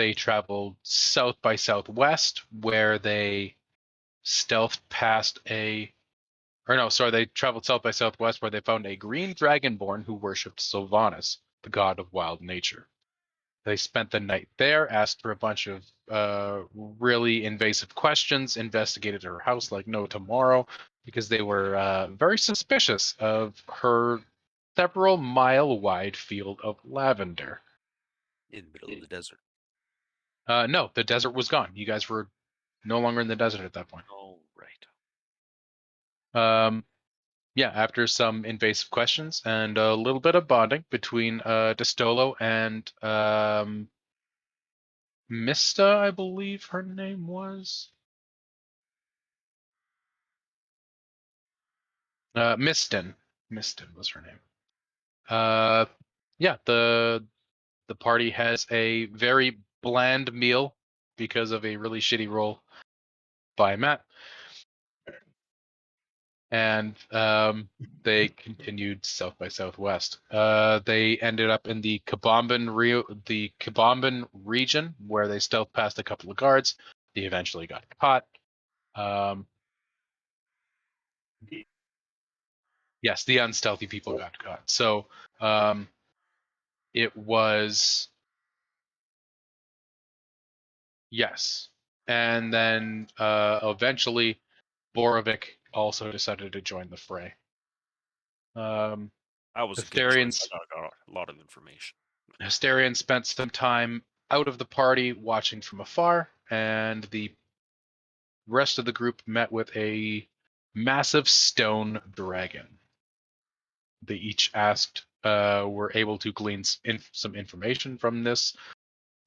they traveled south by southwest, where they stealthed past they traveled south by southwest, where they found a green dragonborn who worshipped Sylvanas, the god of wild nature. They spent the night there, asked for a bunch of really invasive questions, investigated her house like no tomorrow, because they were very suspicious of her several-mile-wide field of lavender. In the middle of the desert. No, the desert was gone. You guys were no longer in the desert at that point. Oh, right. Yeah, after some invasive questions and a little bit of bonding between Distolo and Mista, I believe her name was. Mistin. Mistin was her name. Yeah, the party has a very bland meal because of a really shitty roll by Matt. And they continued south by southwest. They ended up in the Kabamban region, where they stealthed past a couple of guards. They eventually got caught. Yes, the unstealthy people got caught. So it was yes, and then eventually Borovic also decided to join the fray. That was a good choice. I got a lot of information. Hysterian spent some time out of the party watching from afar, and the rest of the group met with a massive stone dragon. They each were able to glean some information from this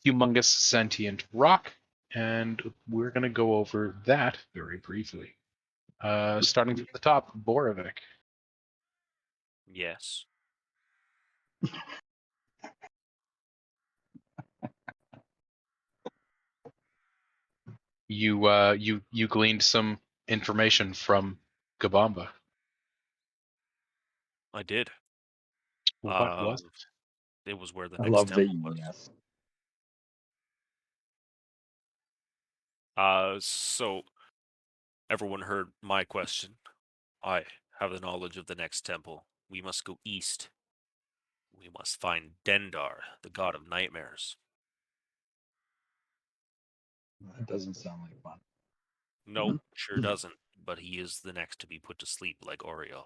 humongous sentient rock, and we're going to go over that very briefly. Starting from the top, Borovic. Yes. You gleaned some information from Gabamba. I did. What was it? It was where the I next love that temple was. yes. So everyone heard my question. I have the knowledge of the next temple. We must go east. We must find Dendar, the god of nightmares. That doesn't sound like fun. No, sure doesn't. But he is the next to be put to sleep like Oriol.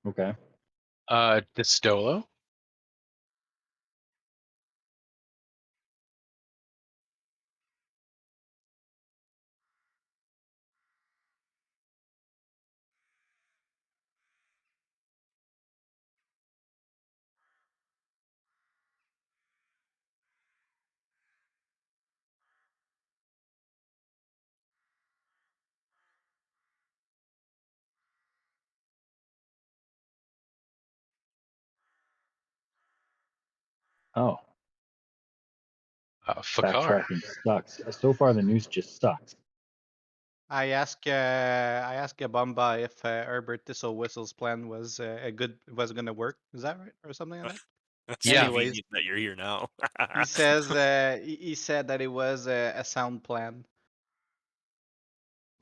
Okay. Distolo? Oh. Fakar. Backtracking sucks. So far, the news just sucks. I asked Gabamba if Herbert Thistle Whistle's plan was gonna work. Is that right, or something like that? That's Yeah. convenient that you're here now. He says he said that it was a sound plan,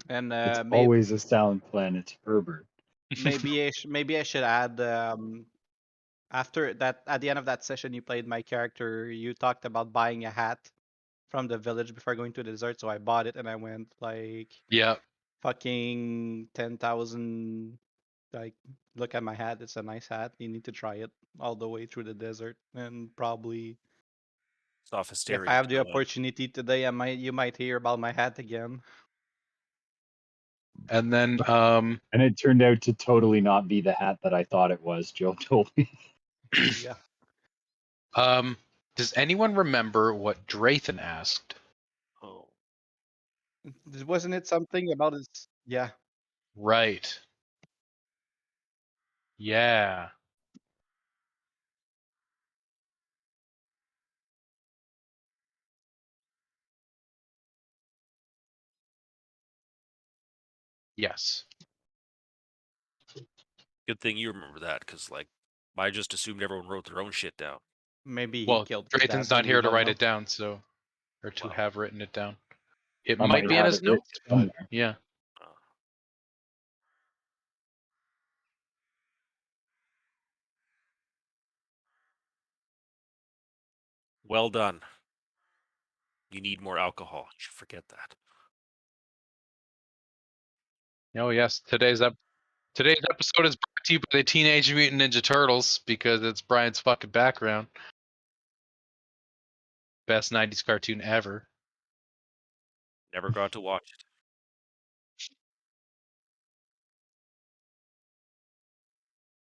and It's always a sound plan. It's Herbert. maybe I should add after that, at the end of that session you played my character, you talked about buying a hat from the village before going to the desert, so I bought it and I went like Yeah. fucking 10,000. Like, look at my hat, it's a nice hat, you need to try it all the way through the desert, and probably if I have the opportunity today, you might hear about my hat again. And then And it turned out to totally not be the hat that I thought it was. Joe told me. Yeah. Does anyone remember what Drayton asked? Oh. Wasn't it something about his? Yeah. Right. Yeah. Yes. Good thing you remember that, because like I just assumed everyone wrote their own shit down. Maybe he Well, killed his dad. Drayton's not and we here to don't write know. it down, so or to Wow. have written it down. It I might be in have his it written notes, but somewhere. yeah. Uh, Well done. You need more alcohol. You should forget that. Oh yes, today's episode is brought to you by the Teenage Mutant Ninja Turtles because it's Brian's fucking background. Best 90s cartoon ever. Never got to watch it.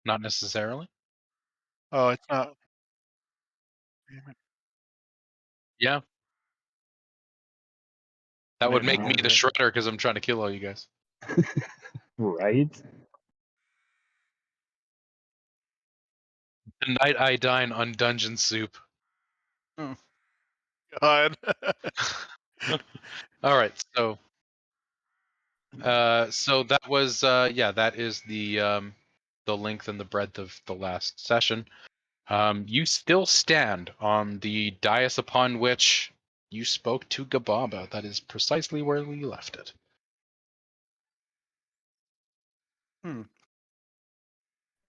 Not necessarily. Oh, it's not. Yeah. That Wait would a make minute, me the is it? Shredder because I'm trying to kill all you guys. Right? Tonight I dine on Dungeon Soup. God. All right, so that was that is the length and the breadth of the last session. You still stand on the dais upon which you spoke to Gababa. That is precisely where we left it.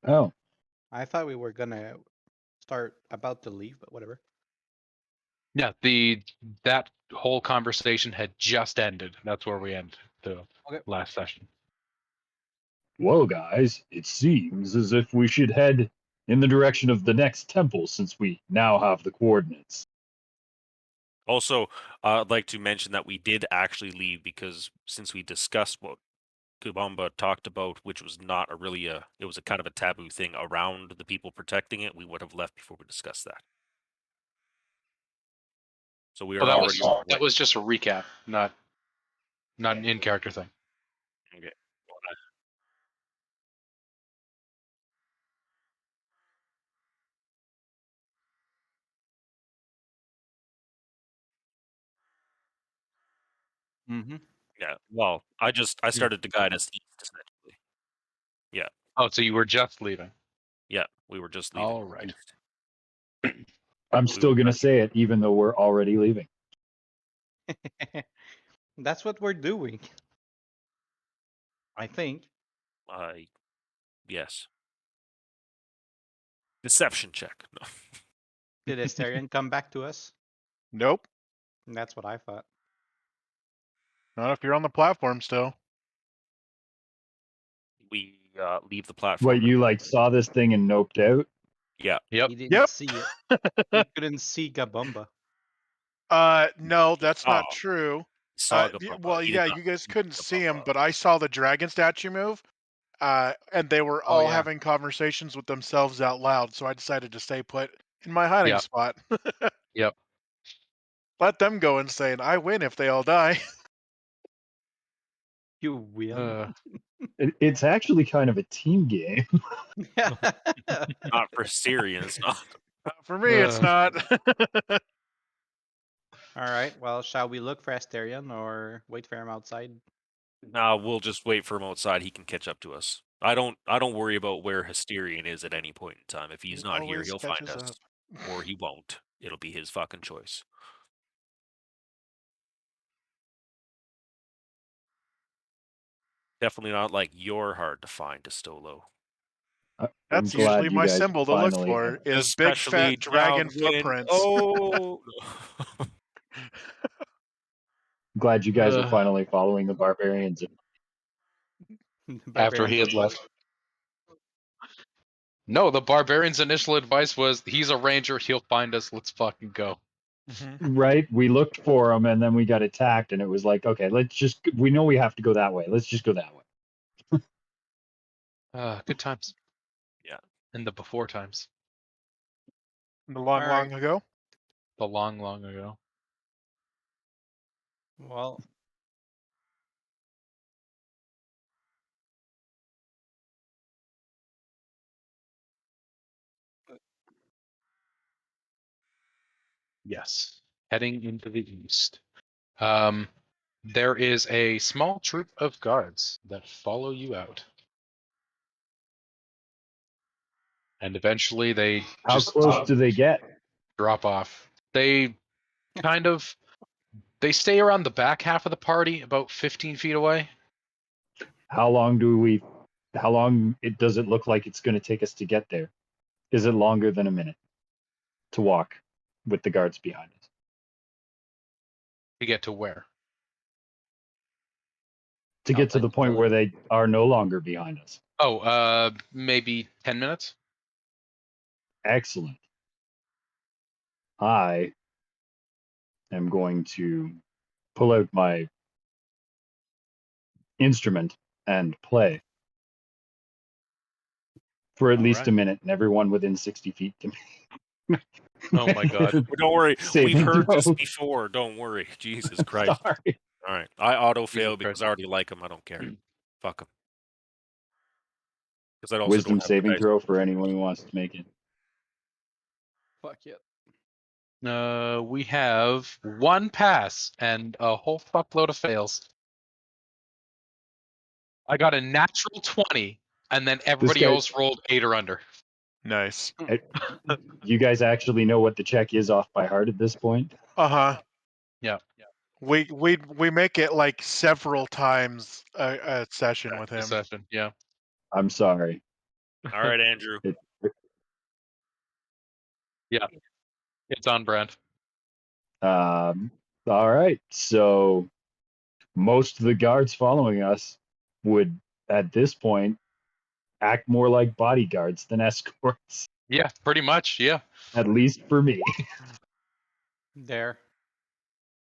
Oh, I thought we were gonna start about to leave, but whatever. Yeah, that whole conversation had just ended. That's where we end the Okay. last session. whoa, guys. It seems as if we should head in the direction of the next temple since we now have the coordinates. Also, I'd like to mention that we did actually leave because since we discussed what Kubamba talked about, which was not it was a kind of a taboo thing around the people protecting it, we would have left before we discussed that. So we are Well, already on the way. that was just a recap, not an in-character thing. Okay. Mm-hmm. Yeah. Well, I started to guide us east essentially. Yeah. Oh, so you were just leaving. Yeah. We were just leaving. All right. east. I'm still going to say it, even though we're already leaving. That's what we're doing. I think. Yes. Deception check. No. Did Asterion come back to us? Nope. That's what I thought. Not if you're on the platform still. We leave the platform. What, you like saw this thing and noped out? Yeah. Yep. He didn't Yep. see it. He couldn't see Gabumba. No, that's not Oh. true. Saw Well, he did yeah, not you guys see couldn't see him, Gabumba. but I saw the dragon statue move. And they were Oh, all yeah. having conversations with themselves out loud, so I decided to stay put in my hiding Yep. spot. Yep. Let them go insane. I win if they all die. You will. It's actually kind of a team game. Not for Syrians. Not. For me, it's not. All right. Well, shall we look for Asterion or wait for him outside? No, we'll just wait for him outside. He can catch up to us. I don't worry about where Hysterion is at any point in time. If he's He not here, always he'll find catches us. up. Or he won't. It'll be his fucking choice. Definitely not like you're hard to find, Stolo. I'm That's glad usually you my guys symbol to look finally. for is big Especially fat dragon downwind. footprints. Oh. Glad you guys are finally following the barbarians. After he had left. No, the barbarian's initial advice was, he's a ranger, he'll find us, let's fucking go. Right? We looked for him and then we got attacked, and it was like, okay, we know we have to go that way. Let's just go that way. Good times. Yeah. In the before times. The long, All right. long ago. The long, long ago. Well, Yes. Heading into the east. There is a small troop of guards that follow you out. And eventually they How close do they get? drop off. They kind of they stay around the back half of the party, about 15 feet away. How long does it look like it's going to take us to get there? Is it longer than a minute to walk with the guards behind us? To get to where? To get to the point where they are no longer behind us. Oh, maybe 10 minutes. Excellent. I am going to pull out my instrument and play for at least a minute, and everyone within 60 feet to me. Oh my god. Don't worry. Saving We've heard this throw. before. Don't worry. Jesus Christ. Sorry. All right. I auto fail Jesus because Christ. I already like him. I don't care. Fuck him. Because I also Wisdom don't have the saving dice. throw for anyone who wants to make it. Fuck it. We have one pass and a whole fuckload of fails. I got a natural 20, and then everybody guy- else rolled 8 or under. Nice. You guys actually know what the check is off by heart at this point? Uh-huh. Yeah. We make it like several times a session with him. Session. Yeah. I'm sorry. All right, Andrew. It's on brand. All right. So most of the guards following us would, at this point, act more like bodyguards than escorts, Yeah, pretty much. Yeah. at least for me. There.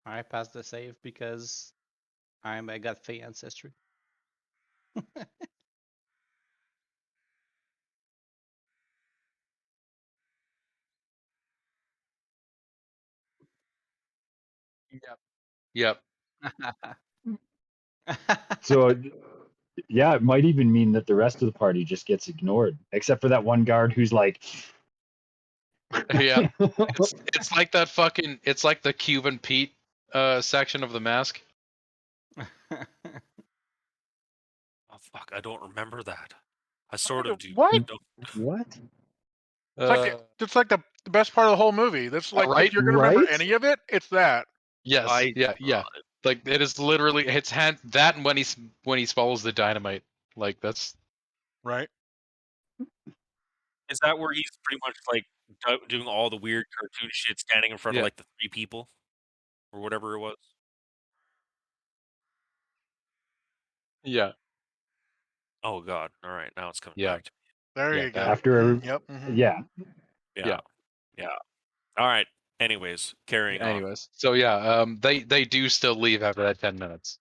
I passed the save because I got Fey ancestry. Yep. So, yeah, it might even mean that the rest of the party just gets ignored, except for that one guard who's like, Yeah. It's like that fucking. It's like the Cuban Pete section of the mask. Oh, fuck. I don't remember that. I sort of do. What? what? It's like the best part of the whole movie. That's like right? if you're gonna remember Right? any of it, it's that. Yes. Yeah. Like it is literally it's hand that and when he swallows the dynamite. Like that's Right. Is that where he's pretty much like doing all the weird cartoon shit, standing in front of Yeah. like the 3 people or whatever it was? yeah. Oh God! All right, now it's coming Yeah. back to There Yeah, you go. that- After, Yep. Mhm. yeah. me. Yeah. Yeah. All right. Anyways, carrying on. Anyways, so yeah, they do still leave after that 10 minutes.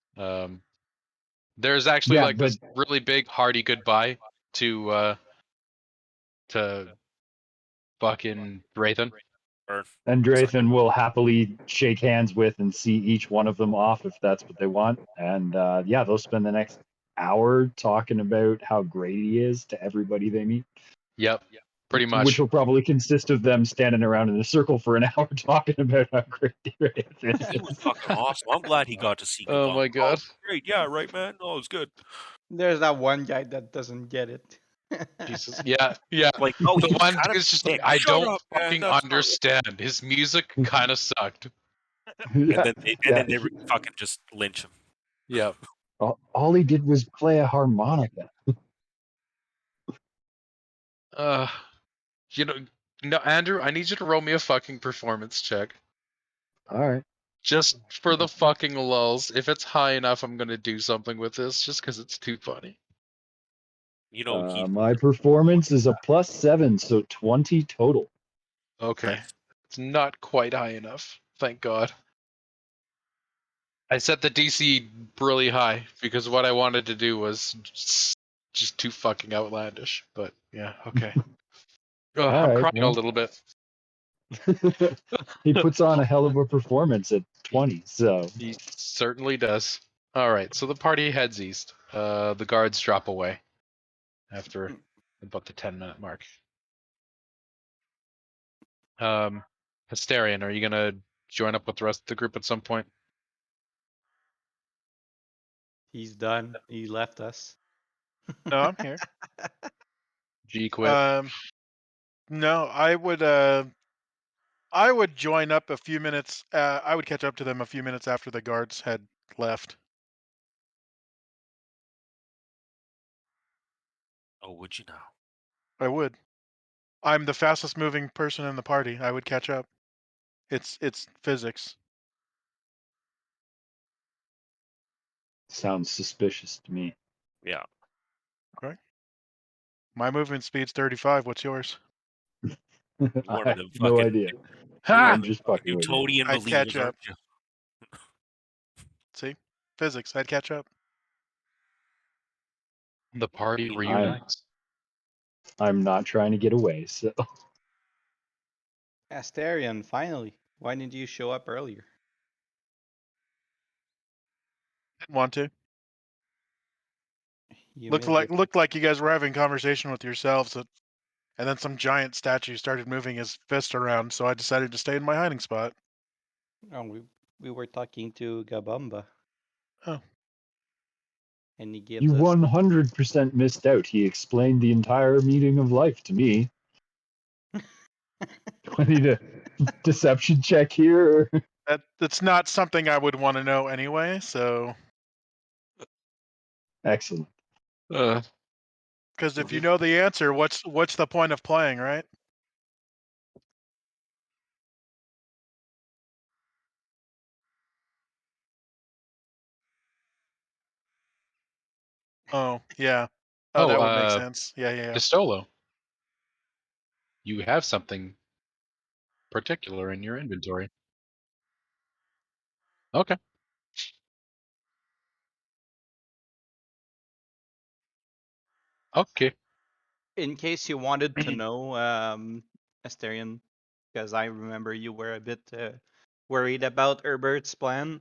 There's actually Yeah, like this really big hearty goodbye to fucking Drayton. And Drathan will happily shake hands with and see each one of them off if that's what they want. And yeah, they'll spend the next hour talking about how great he is to everybody they meet. Yep. Pretty much. Which will probably consist of them standing around in a circle for an hour talking about how great Drathan He was is. fucking awesome. I'm glad he got to see. Oh Kabam. my god. Great. Yeah. Right, man. Oh, it was good. There's that one guy that doesn't get it. Jesus. Yeah. Yeah. Like, oh, he The was one kind of dude's just a like, dick. I Shut don't up, man. fucking That's not- understand. His music kind of sucked. And then Yeah. they fucking just lynch him. Yeah. All he did was play a harmonica. You know, no, Andrew, I need you to roll me a fucking performance check. All right. Just for the fucking lulls. If it's high enough, I'm gonna do something with this, just because it's too funny. You know, he My performance is a +7, so 20 total. Okay. It's not quite high enough. Thank God. I set the DC really high because what I wanted to do was just too fucking outlandish. But yeah, okay. Oh, I'm right, crying a well. little bit. He puts on a hell of a performance at 20, so. He certainly does. All right, so the party heads east. The guards drop away after about the 10-minute mark. Hysterian, are you gonna join up with the rest of the group at some point? He's done. He left us. No, I'm here. G quit. No, I would I would join up a few minutes. I would catch up to them a few minutes after the guards had left. Oh, would you now? I would. I'm the fastest moving person in the party. I would catch up. It's physics. Sounds suspicious to me. Yeah. Okay. My movement speed's 35. What's yours? You're I one of have them no fucking. idea. You're one Ha! of I'm the just fucking fucking with you. Newtonian I'd catch believers, up. aren't you? See? Physics. I'd catch up. The party I'm- reunites. I'm not trying to get away, so Asterion, finally. Why didn't you show up earlier? Didn't want to. You Looked missed like you guys were having conversation with yourselves, and then some giant statue started moving his fist around. So I decided to stay in my hiding spot. Oh, we were talking to Gabumba. Oh. And he gives you us 100% missed out. He explained the entire meaning of life to me. Do I need a deception check here? That's not something I would want to know anyway. So, Excellent. because if you know the answer, what's the point of playing, right? Oh yeah. Oh, that would make sense. Yeah. Distolo, you have something particular in your inventory. Okay. Okay. in case you wanted to know, Asterion, because I remember you were a bit worried about Herbert's plan.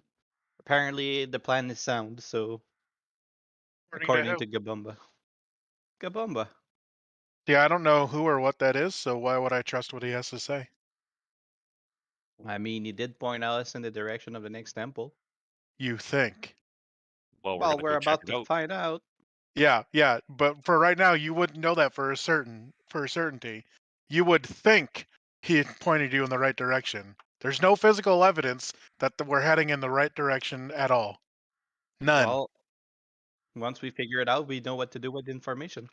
Apparently, the plan is sound. So, according to Gabumba. Gabumba. Yeah, I don't know who or what that is, so why would I trust what he has to say? I mean, he did point us in the direction of the next temple. You think? Well, we're Well, gonna we're go check about it to out. find out. Yeah, but for right now, you wouldn't know that for a certainty. You would think he pointed you in the right direction. There's no physical evidence that we're heading in the right direction at all. None. Well, once we figure it out, we know what to do with the information.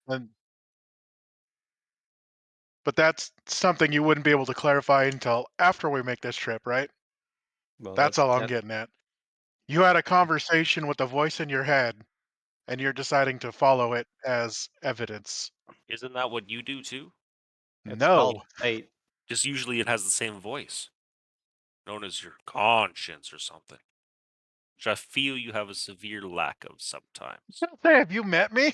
And but that's something you wouldn't be able to clarify until after we make this trip, right? Well, That's all I'm that getting at. You had a conversation with a voice in your head, and you're deciding to follow it as evidence. Isn't that what you do too? it's called No. fate. Just usually it has the same voice, known as your conscience or something, which I feel you have a severe lack of sometimes. Hey, have you met me?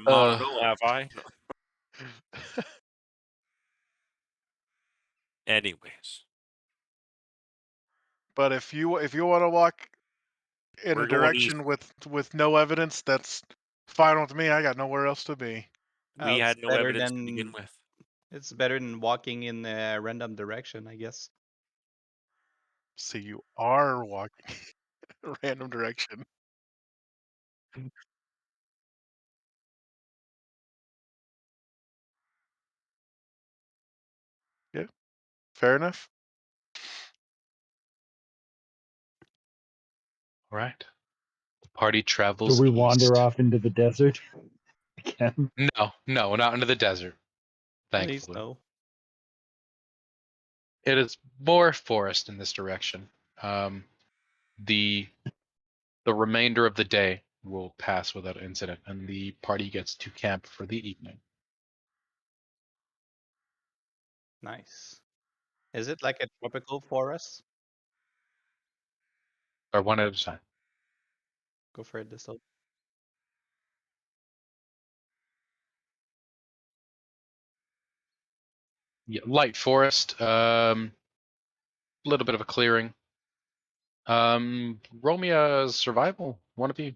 I don't know, have I? No. Anyways, But if you want to walk in we're a going east. direction with no evidence, that's fine with me. I got nowhere else to be. We It's had no better evidence to begin than with. it's better than walking in a random direction, I guess. So you are walking a random direction. Yeah, fair enough. All right. The party Do travels we east. wander off into the desert again? No, not into the desert. Please Thankfully. no. It is more forest in this direction. The remainder of the day will pass without incident, and the party gets to camp for the evening. Nice. Is it like a tropical forest? Or one at a time. Go for it, this. Yeah, light forest. Little bit of a clearing. Roll me a survival. One of you.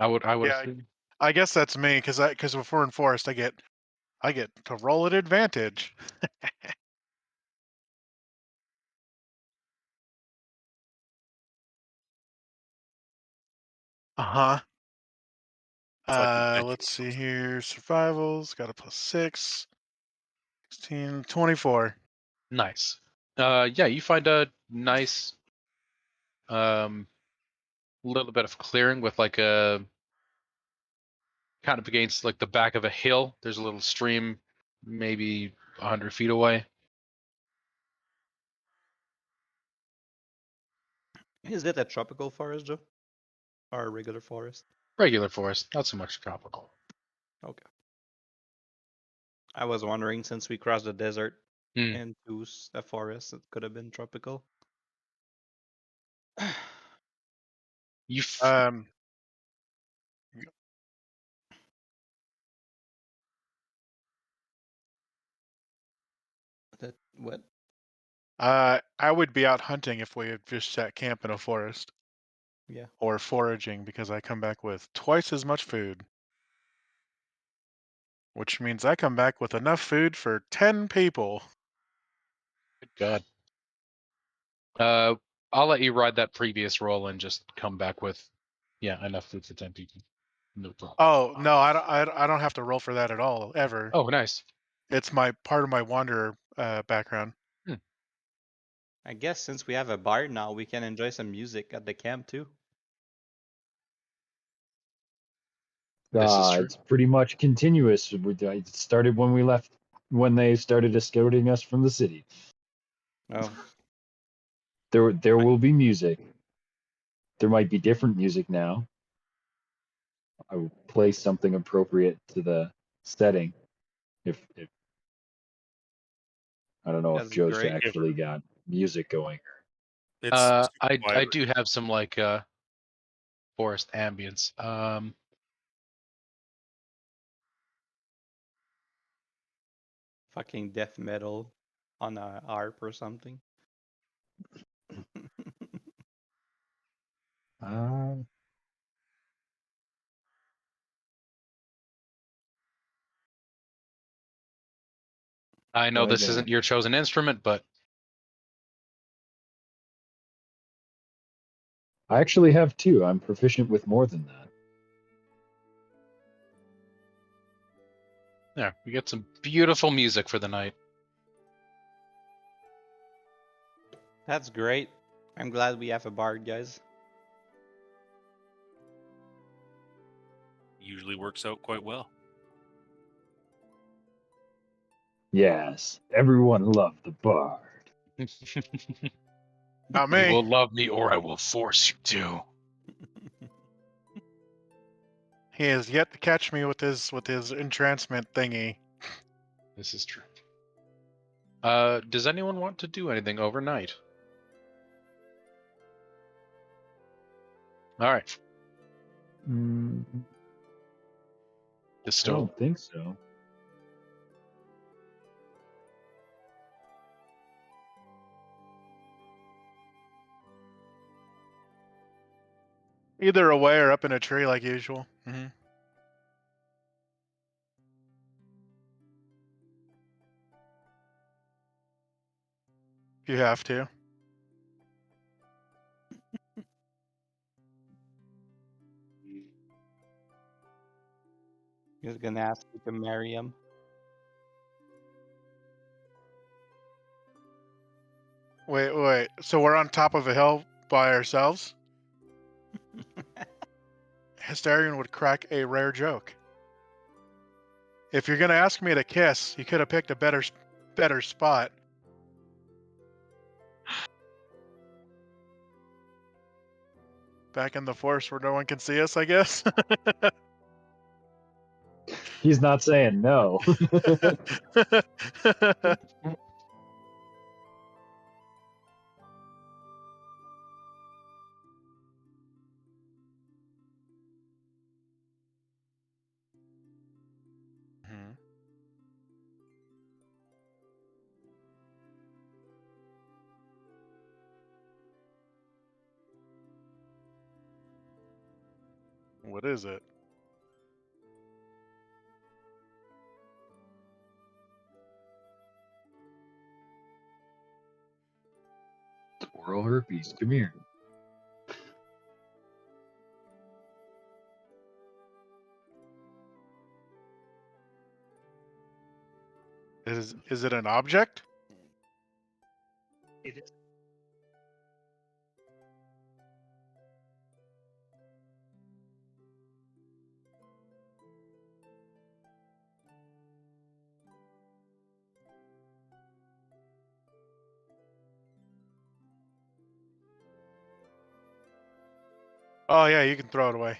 I would Yeah, assume. I guess that's me because if we're in forest, I get to roll at advantage. Uh-huh. It's like adventure Let's or see something. here. Survival's got a +6. 16, 24. Nice. Yeah, you find a nice little bit of clearing with like a kind of against like the back of a hill. There's a little stream, maybe 100 feet away. Is it a tropical forest, Joe? Or a regular forest? Regular forest, not so much tropical. Okay. I was wondering, since we crossed the desert Hmm. into a forest, it could have been tropical. You f- Um, That what? I would be out hunting if we had just set camp in a forest. Yeah. Or foraging because I come back with twice as much food. Which means I come back with enough food for 10 people. Good God. I'll let you ride that previous roll and just come back with, enough food for 10 people. No problem. Oh, no, I don't have to roll for that at all, ever. Oh, nice. It's my part of my wanderer background. I guess since we have a bar now, we can enjoy some music at the camp too. This is true. It's pretty much continuous. It started when we left, when they started escorting us from the city. Oh, There will be music. There might be different music now. I will play something appropriate to the setting. If I don't know if that's Joe's great. actually got music going. It's super I quiet. do have some like forest ambience. Fucking death metal on a harp or something. Uh, I know right this now. isn't your chosen instrument, but I actually have two. I'm proficient with more than that. yeah, we get some beautiful music for the night. That's great. I'm glad we have a bard, guys. Usually works out quite well. Yes, everyone loved the bard. Not You me. will love me or I will force you to. He has yet to catch me with his entrancement thingy. This is true. Does anyone want to do anything overnight? All right. Mm, I Distill. don't think so. Either away or up in a tree like usual. If you have to. He's gonna ask you to marry him. Wait. So we're on top of a hill by ourselves? Hysterian would crack a rare joke. If you're gonna ask me to kiss, you could have picked a better spot. Back in the forest where no one can see us, I guess. He's not saying no. Mhm. What is it? Oral herpes. Come here. Is it an object? It is. Oh yeah, you can throw it away.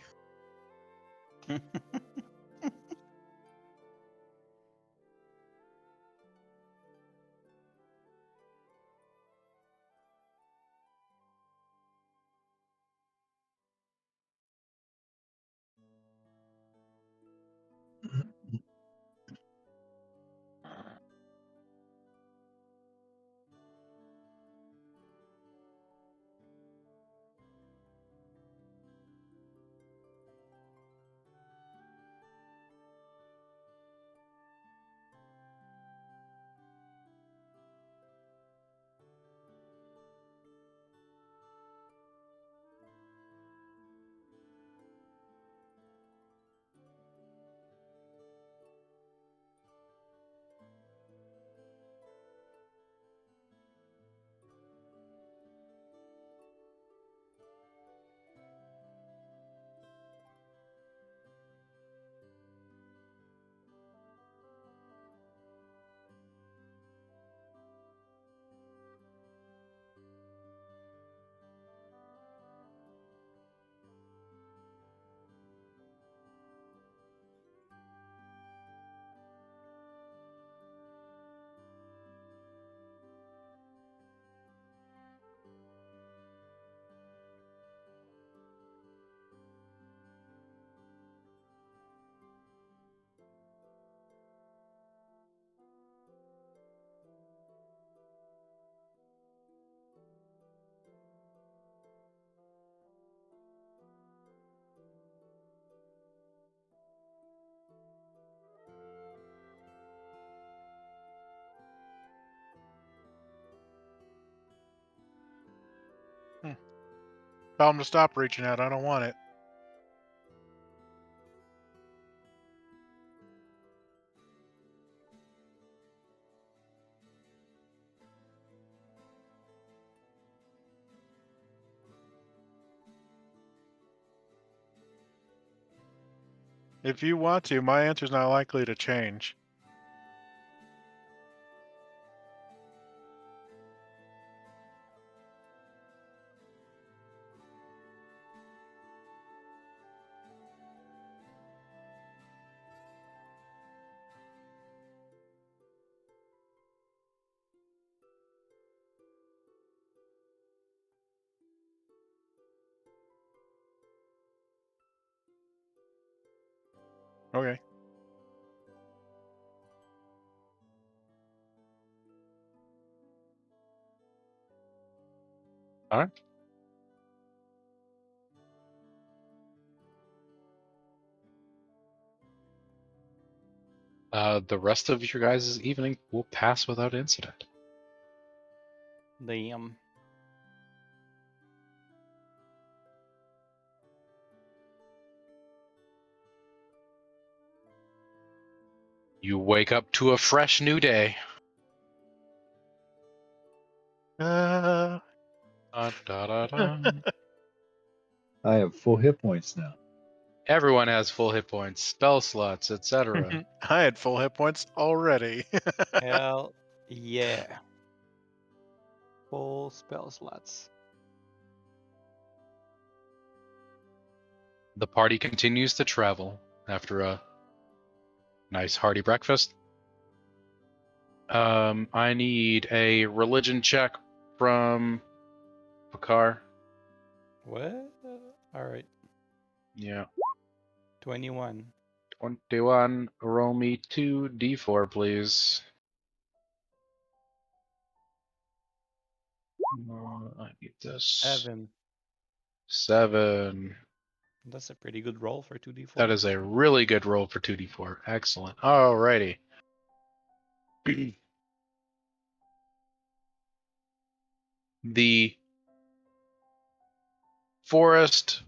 Tell him to stop reaching out. I don't want it. If you want to, my answer's not likely to change. Okay. All right. The rest of your guys' evening will pass without incident. Damn. You wake up to a fresh new day. I Da. have full hit points now. Everyone has full hit points, spell slots, etc. I had full hit points already. Hell yeah. Full spell slots. The party continues to travel after a nice hearty breakfast. I need a religion check from Bakar. What? Alright. Yeah. 21. 21. Roll me 2d4, please. I need this. 7. 7. That's a pretty good roll for 2d4. That is a really good roll for 2d4. Excellent. Alrighty. The forest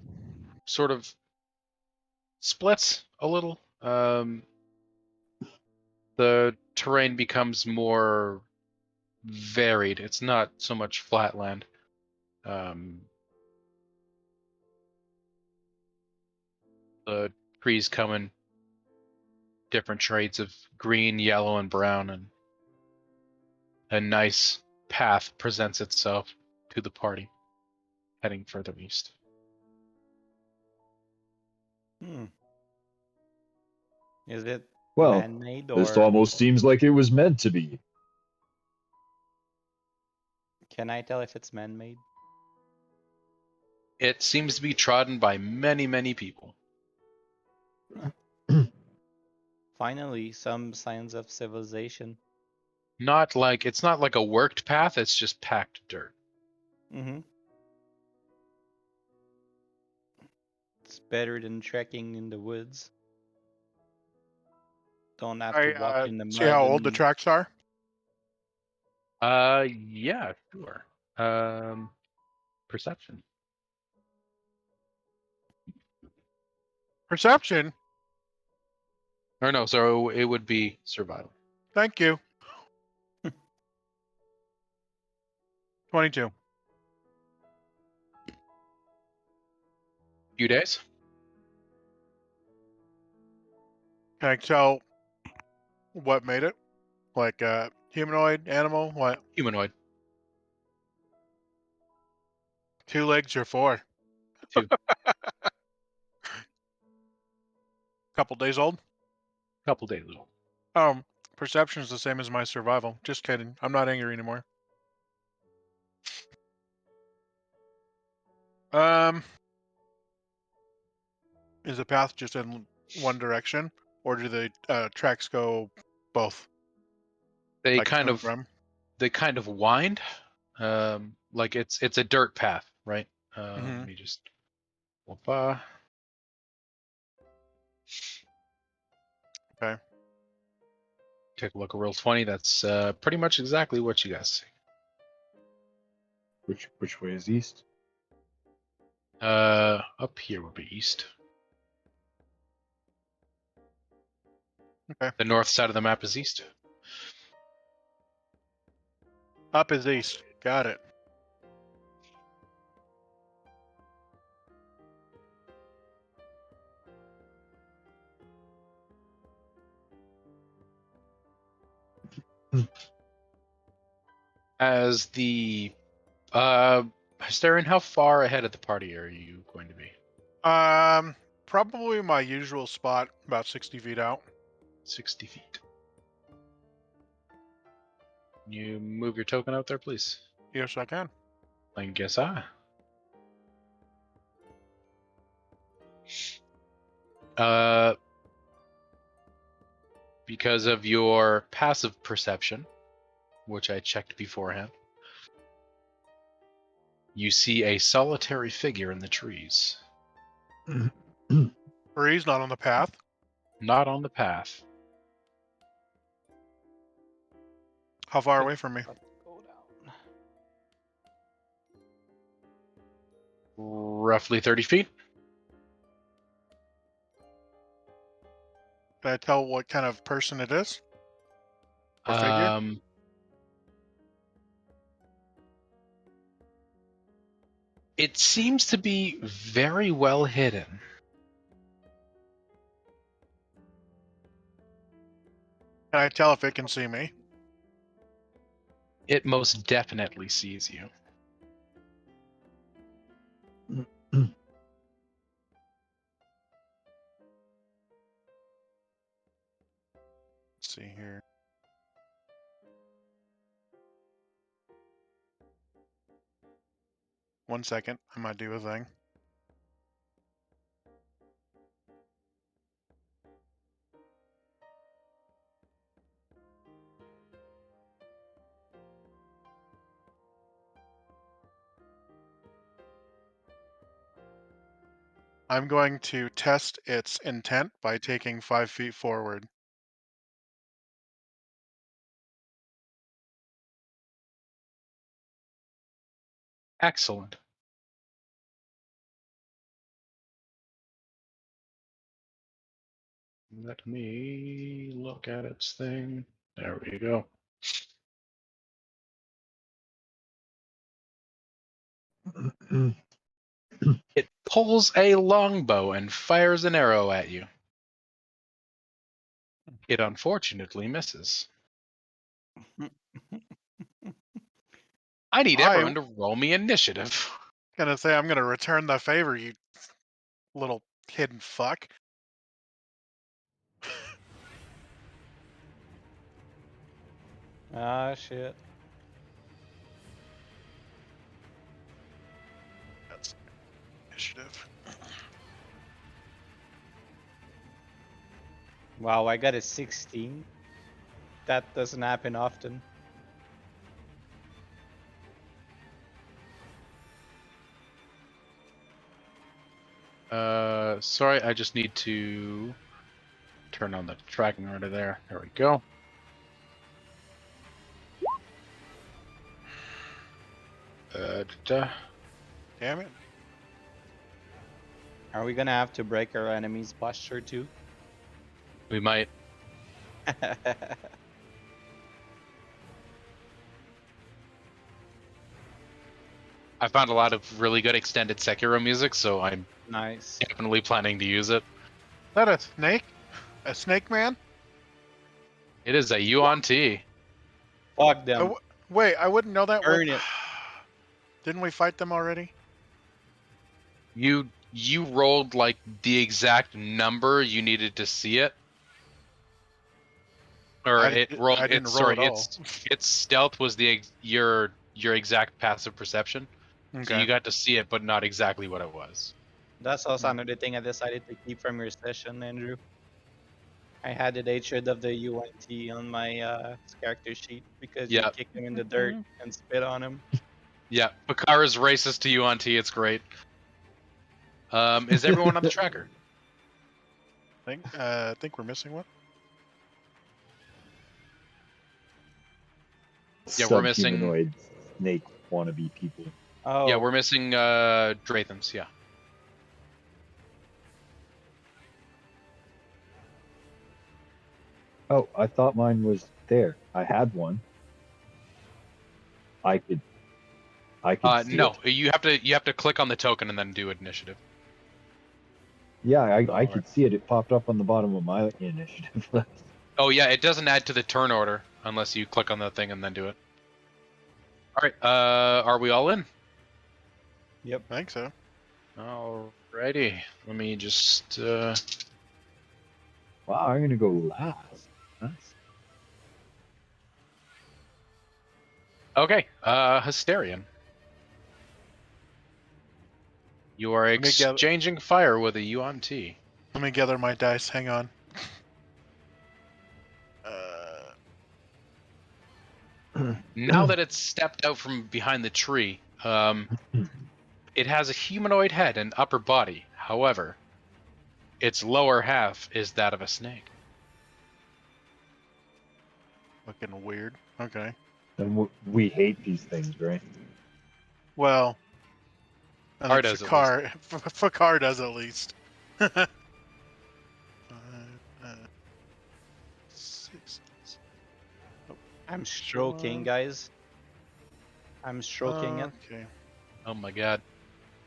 sort of splits a little. The terrain becomes more varied. It's not so much flatland. The trees come in different shades of green, yellow, and brown, and a nice path presents itself to the party heading further east. Is it Well, man-made this or almost seems like it was meant to be. can I tell if it's man-made? It seems to be trodden by many, many people. Finally, some signs of civilization. It's not like a worked path, it's just packed dirt. Mm-hmm. It's better than trekking in the woods. Don't have to walk in the mud. See how old the and- tracks are? Yeah, sure. Perception. Perception. Or no, so it would be survival. Thank you. 22. Few days. Okay, so what made it? Like humanoid, animal, what? Humanoid. 2 legs or 4? 2. Couple days old? Couple days old. Perception is the same as my survival. Just kidding. I'm not angry anymore. Is the path just in one direction, or do the tracks go both? They Like kind to and of from? they kind of wind. Like it's a dirt path, right? Mhm. Let me just whoop, Okay. take a look at roll 20. That's pretty much exactly what you guys see. Which way is east? Up here would be east. Okay. The north side of the map is east. Up is east. Got it. As the Hysterian, how far ahead of the party are you going to be? Probably my usual spot, about 60 feet out. 60 feet. You move your token out there, please. Yes, I can. I guess I. Because of your passive perception, which I checked beforehand, you see a solitary figure in the trees. Breeze not on the path. Not on the path. How far away from me? Go down. Roughly 30 feet. Can I tell what kind of person it is? Or figure? It seems to be very well hidden. Can I tell if it can see me? It most definitely sees you. Let's see here. One second. I might do a thing. I'm going to test its intent by taking 5 feet forward. Excellent. Let me look at its thing. There we go. It pulls a longbow and fires an arrow at you. It unfortunately misses. I need everyone to roll me initiative. Gonna say I'm gonna return the favor, you little hidden fuck. Ah, shit. That's initiative. Wow, I got a 16. That doesn't happen often. Sorry, I just need to turn on the tracking right there. There we go. Damn it. Are we gonna have to break our enemy's posture too? We might. I found a lot of really good extended Sekiro music, so I'm Nice. definitely planning to use it. Is that a snake? A snake man? It is a UNT. Fuck them. Wait, I wouldn't know that. Burn it. Didn't we fight them already? You rolled like the exact number you needed to see it. Or I it rolled. I didn't It's roll sorry. at all. Its stealth was your exact passive perception. So Okay. you got to see it, but not exactly what it was. That's also another thing I decided to keep from your session, Andrew. I had the hatred of the UNT on my character sheet because you Yeah. kick him in the dirt and spit on him. Yeah, Bakara's racist to UNT. It's great. Is everyone on the tracker? I think we're missing one. Yeah, we're missing- Subhumanoid snake wannabe people. Oh, Yeah, we're missing Drathens. Yeah. Oh, I thought mine was there. I had one. I could see No, it. you have to click on the token and then do initiative. Yeah, I could see it. It popped up on the bottom of my initiative list. Oh yeah, it doesn't add to the turn order unless you click on the thing and then do it. All right, are we all in? I think so. Alrighty, let me just. Wow, I'm gonna go last. Nice. Okay, Hysterian. You are me gather- exchanging fire with a UNT. Let me gather my dice. Hang on. Now that it's stepped out from behind the tree, it has a humanoid head and upper body. However, its lower half is that of a snake. Looking weird. Okay. And we hate these things, right? Well, I Fakar think does at Fakar does at least. 6. I'm stroking, guys. I'm stroking it. Okay. Oh my god.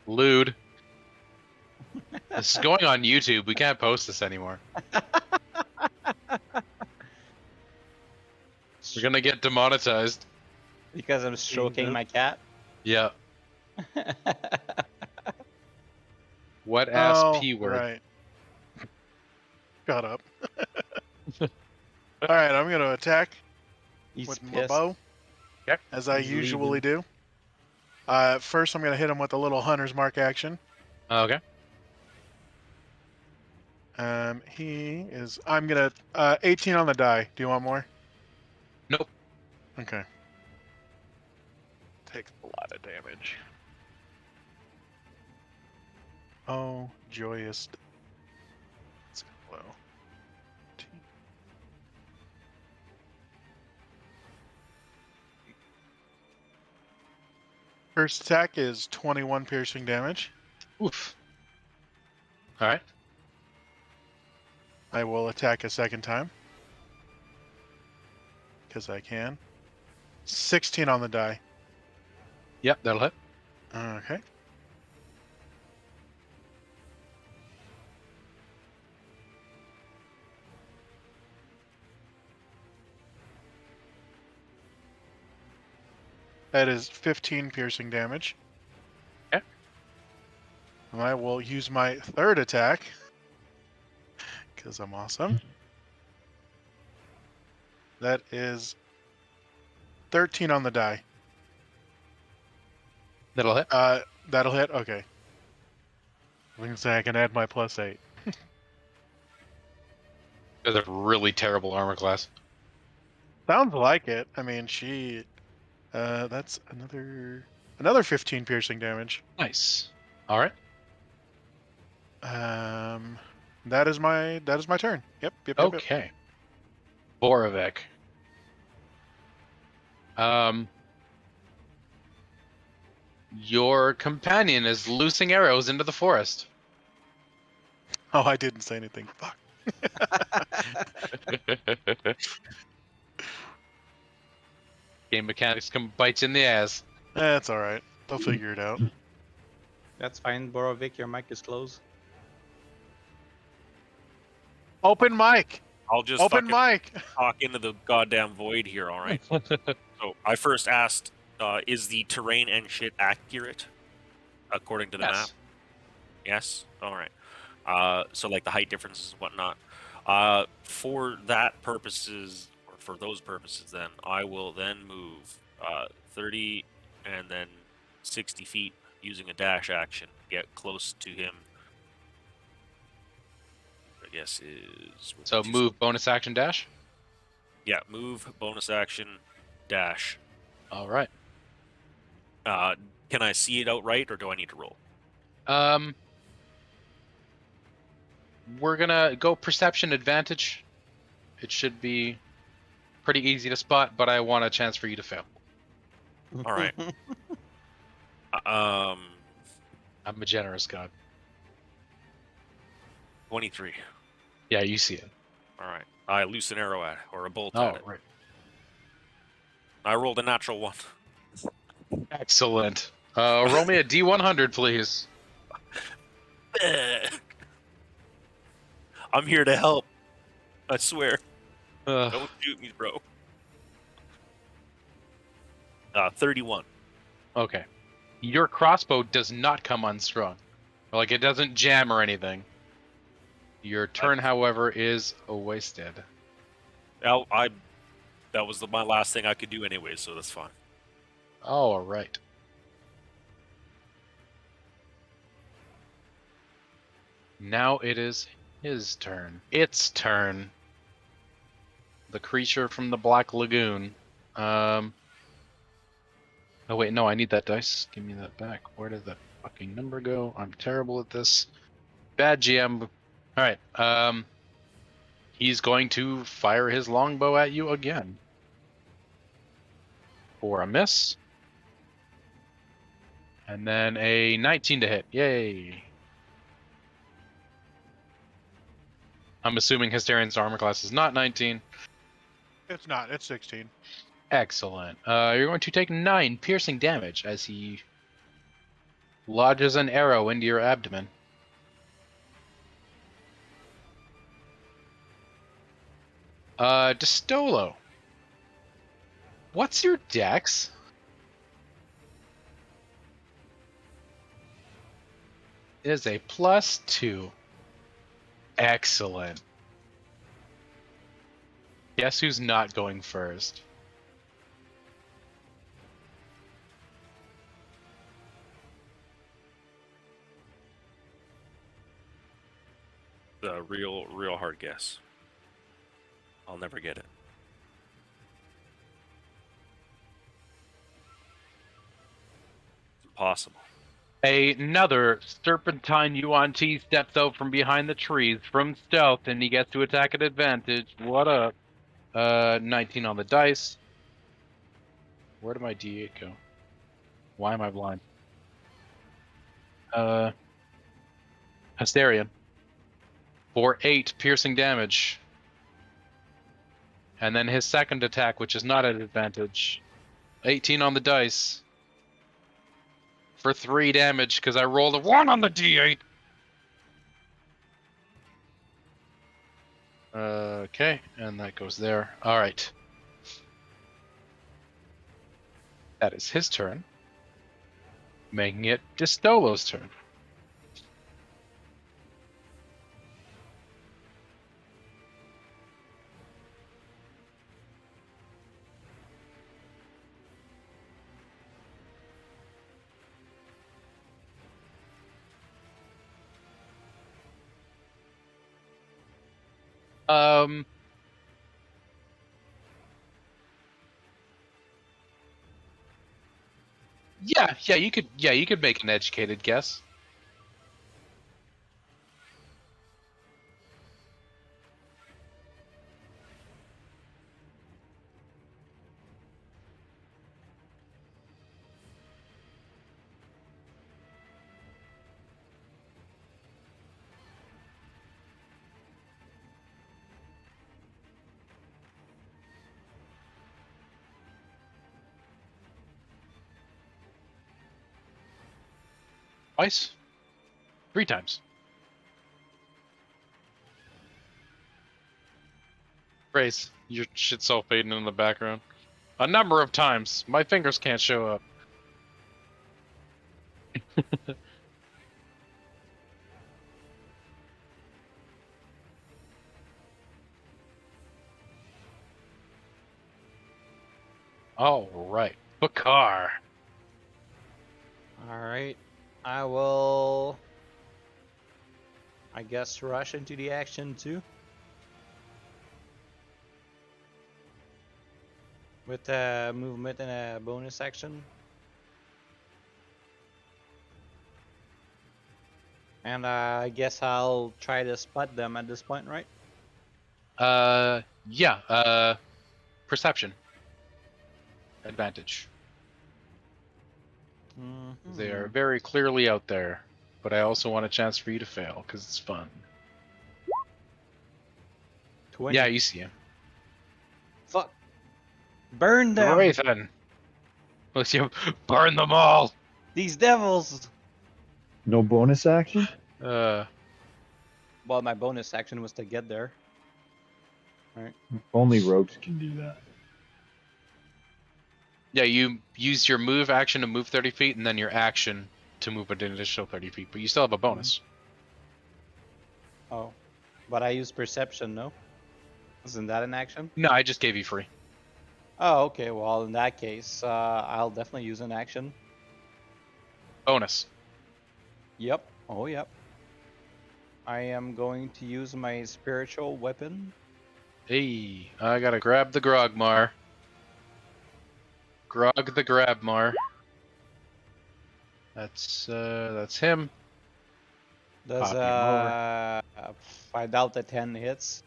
Lewd. This is going on YouTube. We can't post this anymore. We're gonna get demonetized. Because I'm stroking my cat. Yeah. What ass P word? Right. Got up. All right, I'm gonna attack He's with my pissed. bow, Okay. as I He's usually leaving. do. First, I'm gonna hit him with a little hunter's mark action. Okay. He is. I'm gonna 18 on the die. Do you want more? Nope. Okay. Takes a lot of damage. Oh, joyous. Let's go low. First attack is 21 piercing damage. Oof. All right. I will attack a second time. Because I can. 16 on the die. Yep, that'll hit. Okay. That is 15 piercing damage. Okay. And I will use my third attack. Because I'm awesome. That is 13 on the die. That'll hit. That'll hit? Okay. I was gonna say I can add my +8. That's a really terrible armor class. Sounds like it. I mean, she... that's another 15 piercing damage. Nice. All right. That is my turn. Yep. Okay. Borovec. Your companion is loosing arrows into the forest. Oh, I didn't say anything. Fuck. Game mechanics come bite you in the ass. That's all right. They'll figure it out. That's fine, Borovic. Your mic is closed. Open mic. I'll just Open fucking mic. talk into the goddamn void here. All right. So I first asked, is the terrain and shit accurate according to the map? Yes. All right. So like the height differences and whatnot. For that purposes, or for those purposes, then I will then move 30 and then 60 feet using a dash action, get close to him. I guess is So move, bonus action, dash. Yeah, move, bonus action, dash. All right. Can I see it outright, or do I need to roll? We're gonna go perception advantage. It should be pretty easy to spot, but I want a chance for you to fail. All right. I'm a generous god. 23. Yeah, you see it. All right. I loose an arrow at it, or a bolt Oh, at it. right. I rolled a natural 1. Excellent. Roll me a D100, please. I'm here to help. I swear. Uh, Don't shoot me, bro. 31. okay. Your crossbow does not come unstrung. Like, it doesn't jam or anything. Your turn, however, is wasted. That was my last thing I could do anyway, so that's fine. All right. Now it is his turn. Its turn. The creature from the Black Lagoon. Oh wait, no, I need that dice. Give me that back. Where did that fucking number go? I'm terrible at this. Bad GM. Alright, he's going to fire his longbow at you again. For a miss. And then a 19 to hit. Yay. I'm assuming Hysterian's armor class is not 19. It's not. It's 16. Excellent. You're going to take 9 piercing damage as he lodges an arrow into your abdomen. Distolo. What's your dex? It is a +2. Excellent. Guess who's not going first? The real hard guess. I'll never get it. It's impossible. Another serpentine UNT steps out from behind the trees from stealth, and he gets to attack at advantage. What up? 19 on the dice. Where did my D8 go? Why am I blind? Hysterian. For 8 piercing damage. And then his second attack, which is not at advantage. 18 on the dice. For 3 damage, because I rolled a 1 on the D8. Okay, and that goes there. Alright. That is his turn. Making it Distolo's turn. Yeah, you could make an educated guess. Twice? 3 times. Grace, your shit's all fading in the background. A number of times. My fingers can't show up. All right, Bakar. All right. I will, I guess, rush into the action too. With a movement and a bonus action. And I guess I'll try to spot them at this point, right? Yeah, perception. Advantage. They are very clearly out there, but I also want a chance for you to fail, because it's fun. 20. Yeah, you see him. Fuck. Burn them! Right then. Let's you burn them all! These devils! No bonus action? Well, my bonus action was to get there. Alright. Only rogues can do that. Yeah, you use your move action to move 30 feet, and then your action to move an additional 30 feet, but you still have a bonus. Oh. But I use perception, no? Isn't that an action? No, I just gave you free. Oh, okay. Well, in that case, I'll definitely use an action. Bonus. Yep. Oh, yep. I am going to use my spiritual weapon. Hey, I gotta grab the Grogmar. Grog the Grabmar. That's him. Does Popping him 5 out of 10 hits?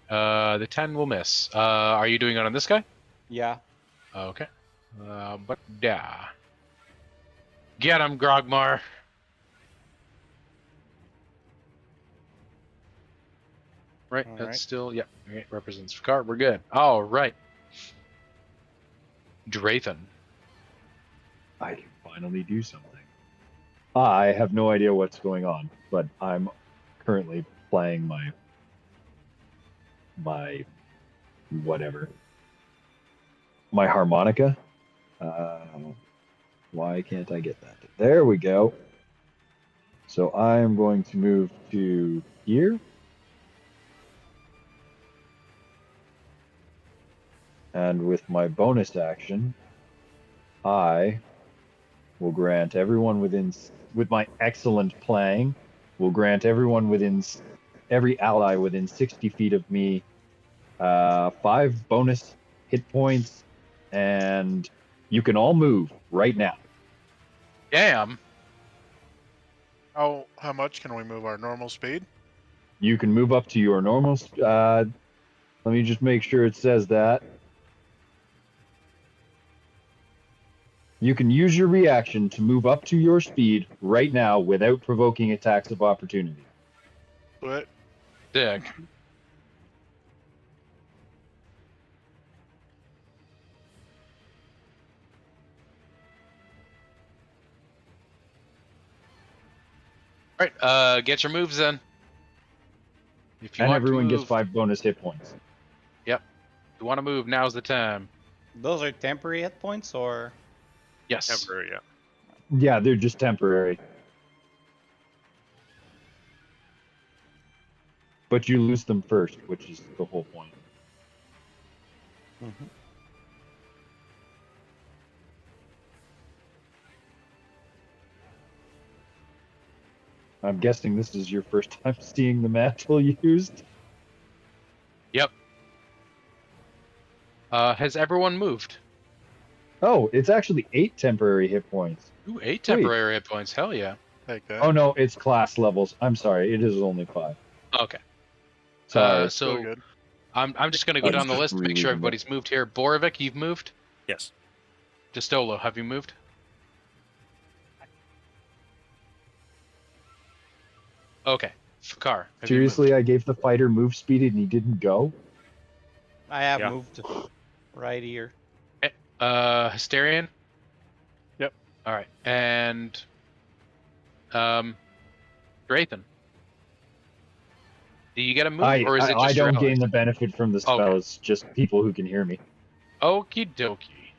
The 10 will miss. Are you doing it on this guy? Yeah. Okay. But yeah. Get him, Grogmar. Right, All that's right. still, yeah, okay, represents Fakar. We're good. All right. Drathan. I can finally do something. I have no idea what's going on, but I'm currently playing my whatever. My harmonica. Why can't I get that? There we go. So I'm going to move to here. And with my bonus action, I will grant everyone within, with my excellent playing, will grant everyone within, every ally within 60 feet of me, 5 bonus hit points, and you can all move right now. Damn. How much can we move our normal speed? You can move up to your normal. Let me just make sure it says that. You can use your reaction to move up to your speed right now without provoking attacks of opportunity. What? Dick. All right, get your moves in. If you And want everyone to gets move, 5 bonus hit points. Yep. If you want to move, now's the time. Those are temporary hit points, or Yes. Temporary, yeah. Yeah, they're just temporary. But you lose them first, which is the whole point. Mhm. I'm guessing this is your first time seeing the mantle used. Yep. Has everyone moved? Oh, it's actually 8 temporary hit points. Ooh, 8 temporary hit points. Hell yeah. Take that. Oh no, it's class levels. I'm sorry, it is only 5. Okay. Sorry. Still So good. I'm just gonna go I down the was list, make rereading sure it. everybody's moved here. Borovic, you've moved. Yes. Justolo, have you moved? Okay. Fakar, have you Seriously, moved? I gave the fighter move speed and he didn't go? I have Yeah. moved right here. Okay. Hysterian. Yep. All right. And Drayton. Do you get a move, or is it I just your don't allies? gain the benefit from the spell. Okay. It's just people who can hear me. Okie dokie.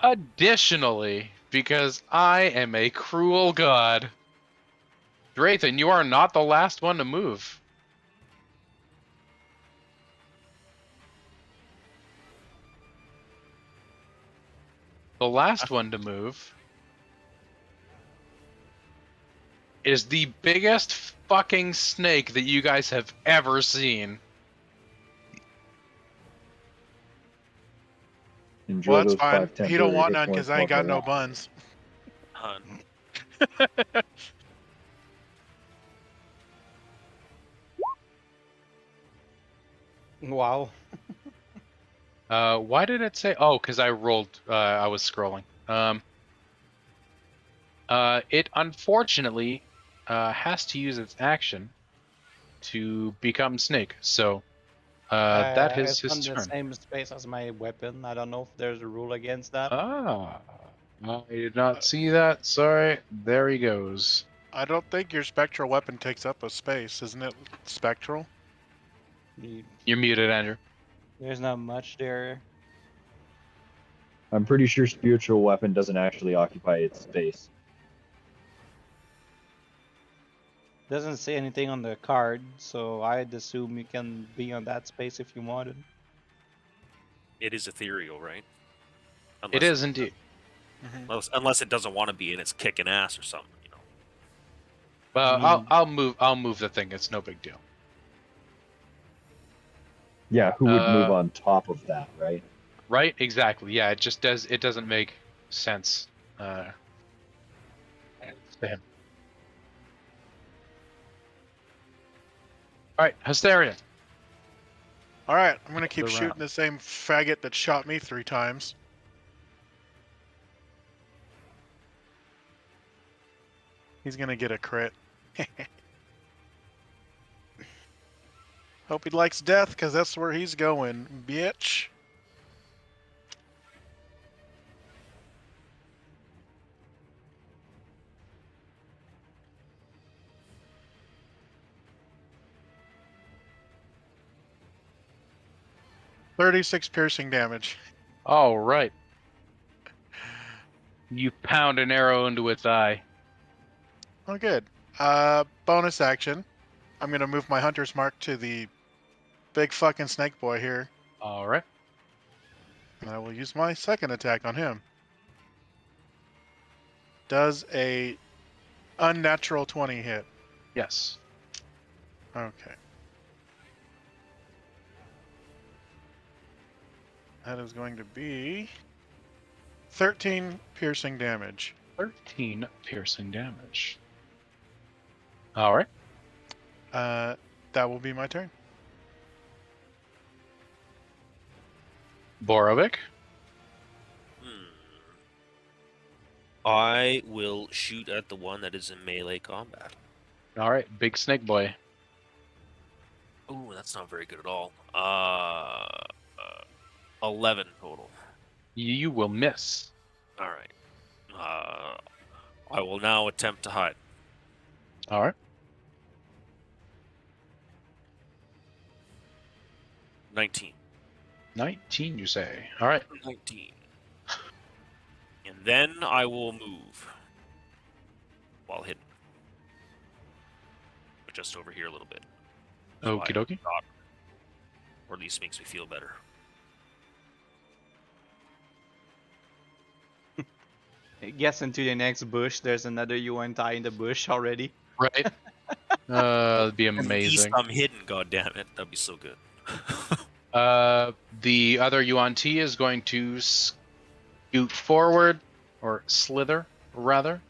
Additionally, because I am a cruel god, Drayton, you are not the last one to move. The last one to move is the biggest fucking snake that you guys have ever seen. Enjoy Well, that's those 5 fine. He don't temporary want hit none points because I ain't while got they no last. buns. Wow. Why did it say? Oh, because I rolled. I was scrolling. It unfortunately has to use its action to become snake. So that is It's his on the turn. same space as my weapon. I don't know if there's a rule against that. Ah, I did not see that. Sorry. There he goes. I don't think your spectral weapon takes up a space, isn't it? Spectral. You're muted, Andrew. There's not much there. I'm pretty sure spiritual weapon doesn't actually occupy its space. Doesn't say anything on the card, so I'd assume you can be on that space if you wanted. It is ethereal, right? It is indeed. Unless it doesn't want to be and it's kicking ass or something, you know. Well, I mean- I'll move the thing. It's no big deal. Yeah, who would move on top of that, right? Right? Exactly. Yeah, it just does. It doesn't make sense. To him. All right, Hysteria. All right, I'm gonna keep The shooting round. the same faggot that shot me 3 times. He's gonna get a crit. Hope he likes death, because that's where he's going, bitch. $36 piercing damage. All right. You pound an arrow into its eye. Oh, good. Bonus action. I'm gonna move my hunter's mark to the big fucking snake boy here, All right. and I will use my second attack on him. Does a unnatural 20 hit? Yes. Okay. That is going to be 13 piercing damage. 13 piercing damage. All right. That will be my turn. Borovic. I will shoot at the one that is in melee combat. All right, big snake boy. Ooh, that's not very good at all. 11 total. You will miss. All right. I will now attempt to hide. All right. 19. 19, you say. All right. 19. And then I will move while hidden. But just over here a little bit. So Okie dokie. or at least makes me feel better. Guess into the next bush. There's another UNT in the bush already. Right. That'd be At least amazing. I'm hidden, goddammit. That'd be so good. The other UNT is going to scoot forward, or slither, rather,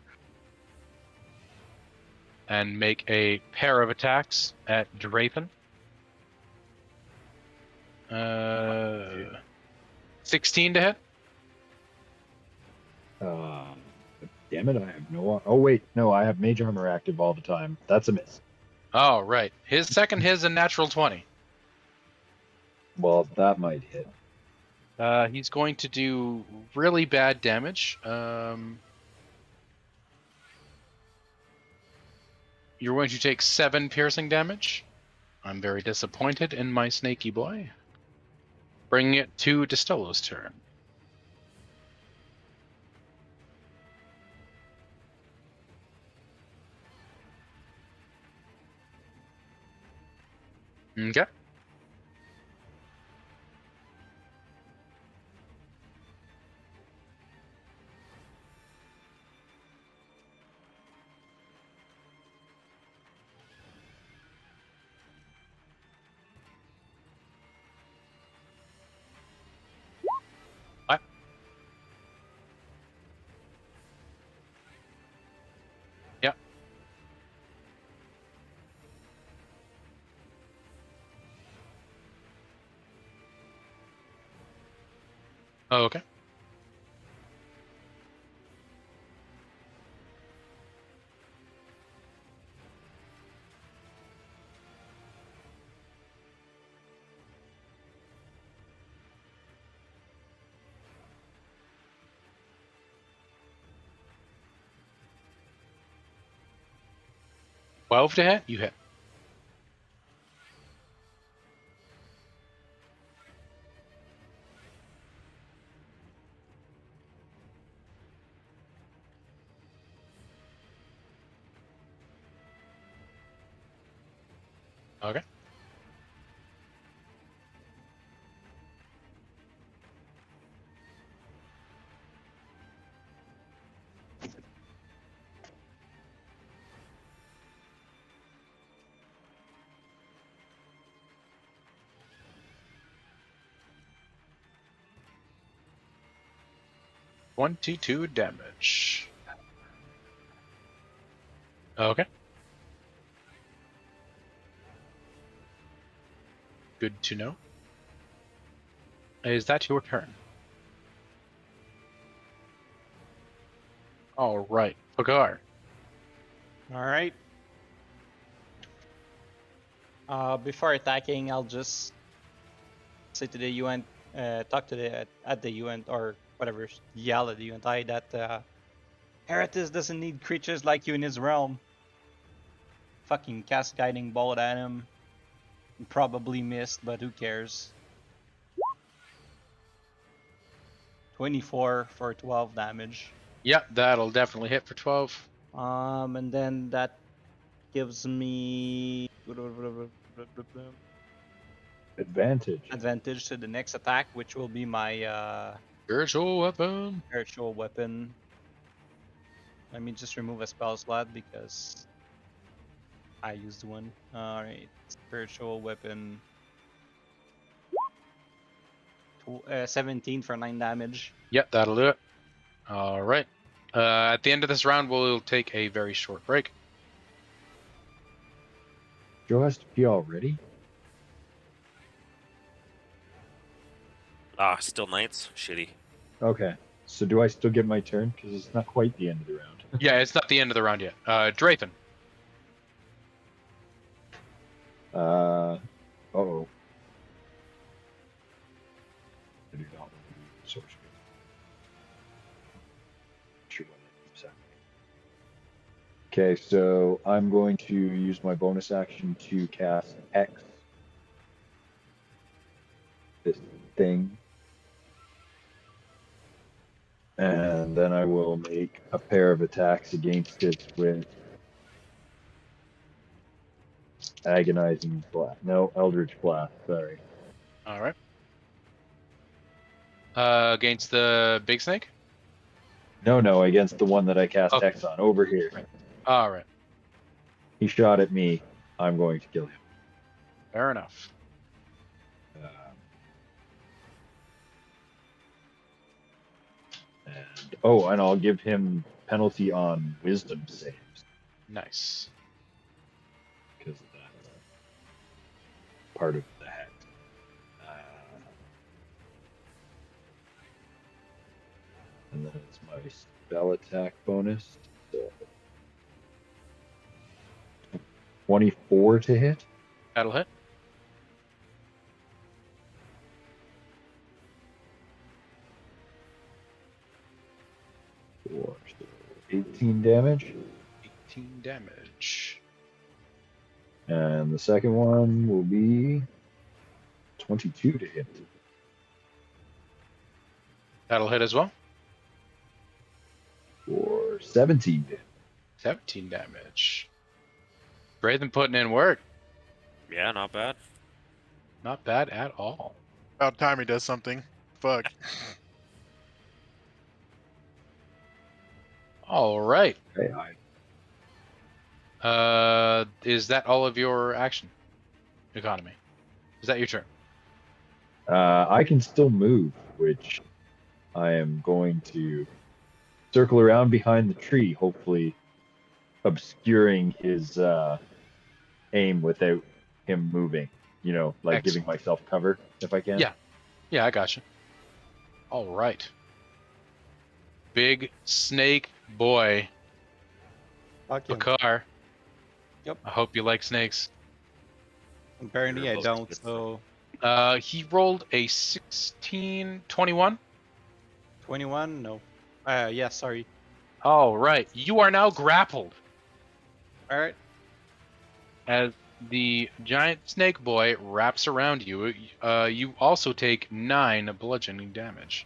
and make a pair of attacks at Drapen. 16 to hit. Damn it, I have no... Oh, wait. No, I have Mage Armor active all the time. That's a miss. Oh, right. His second hit is a natural 20. Well, that might hit. He's going to do really bad damage. You're going to take 7 piercing damage. I'm very disappointed in my snaky boy. Bringing it to Distolo's turn. Okay. What? Yep. Oh, okay. Twelve to hit? You hit. Okay. $22 damage. Okay. Good to know. Is that your turn? All right, Pagar. All right. Before attacking, I'll just say to the UN, talk to the at the UN or whatever, yell at the UNT that Heritus doesn't need creatures like you in his realm. Fucking cast guiding bolt at him. Probably missed, but who cares? 24 for 12 damage. Yep, that'll definitely hit for 12. And then that gives me Advantage to the next attack, which will be my Spiritual weapon. spiritual weapon. Let me just remove a spell slot because I used one. Alright, spiritual weapon. 17 for 9 damage. Yep, that'll do it. All right. At the end of this round, we'll take a very short break. Joe has to pee already? Still Knights? Shitty. Okay. So do I still get my turn? Because it's not quite the end of the round. Yeah, it's not the end of the round yet. Draven. Uh-oh. I do not want to be social. Sure what that keeps happening. Okay, so I'm going to use my bonus action to cast X. This thing. And then I will make a pair of attacks against it with Agonizing Blast. No, Eldritch Blast, sorry. All right. Against the big snake? No, against the one that I cast Okay. X on, over here. All right. He shot at me. I'm going to kill him. Fair enough. And I'll give him penalty on wisdom saves. Nice. Because that's part of the hex. And then it's my spell attack bonus. So 24 to hit. That'll hit. For 18 damage. 18 damage. And the second one will be 22 to hit. That'll hit as well. For 17 to hit. 17 damage. Draven putting in work. Yeah, not bad. Not bad at all. About time he does something. Fuck. All right. Okay, Is that all of your action? Economy. Is that your turn? I can still move, which I am going to circle around behind the tree, hopefully obscuring his aim without him moving. You know, like Excellent. giving myself cover if I can. Yeah. Yeah, I gotcha. All right. Big snake boy. Fuck him. Bakar. Yep. I hope you like snakes. Apparently I You're don't, both so He rolled a 16, 21. 21? No. Yeah, sorry. All right. You are now grappled Alright. as the giant snake boy wraps around you. You also take 9 bludgeoning damage.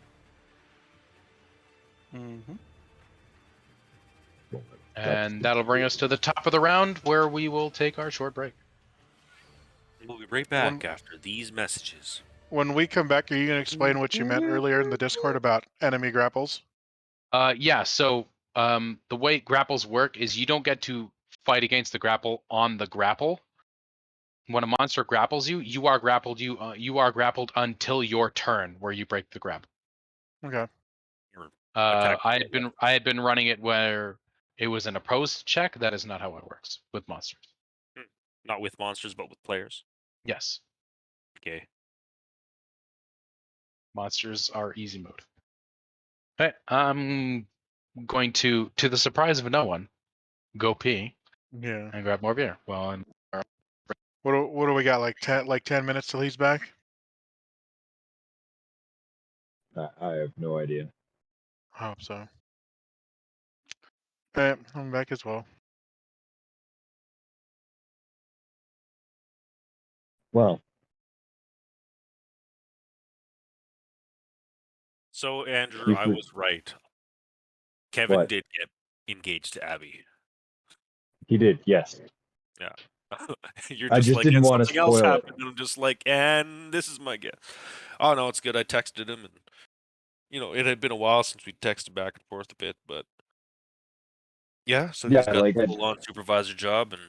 Mm-hmm. And that'll bring us to the top of the round where we will take our short break. We'll be right back after these messages. When we come back, are you going to explain what you meant earlier in the Discord about enemy grapples? Yeah, so the way grapples work is you don't get to fight against the grapple on the grapple. When a monster grapples you, you are grappled until your turn where you break the grapple. Okay. I had been running it where it was an opposed check. That is not how it works with monsters. Not with monsters, but with players. Yes, Okay. monsters are easy mode. Okay, I'm going to the surprise of no one, go pee Yeah. and grab more beer. Well, I'm What do we got? Like 10 minutes till he's back? I have no idea. I hope so. I'm back as well. Well, So, Andrew, I was right. Kevin What? did get engaged to Abby. he did, yes. Yeah. You're I just just like, didn't and wanna something else spoil it. happened. And I'm just like, and this is my guess. Oh, no, it's good. I texted him, and, it had been a while since we texted back and forth a bit, but yeah, so Yeah, he's got like a I- full-on supervisor job, and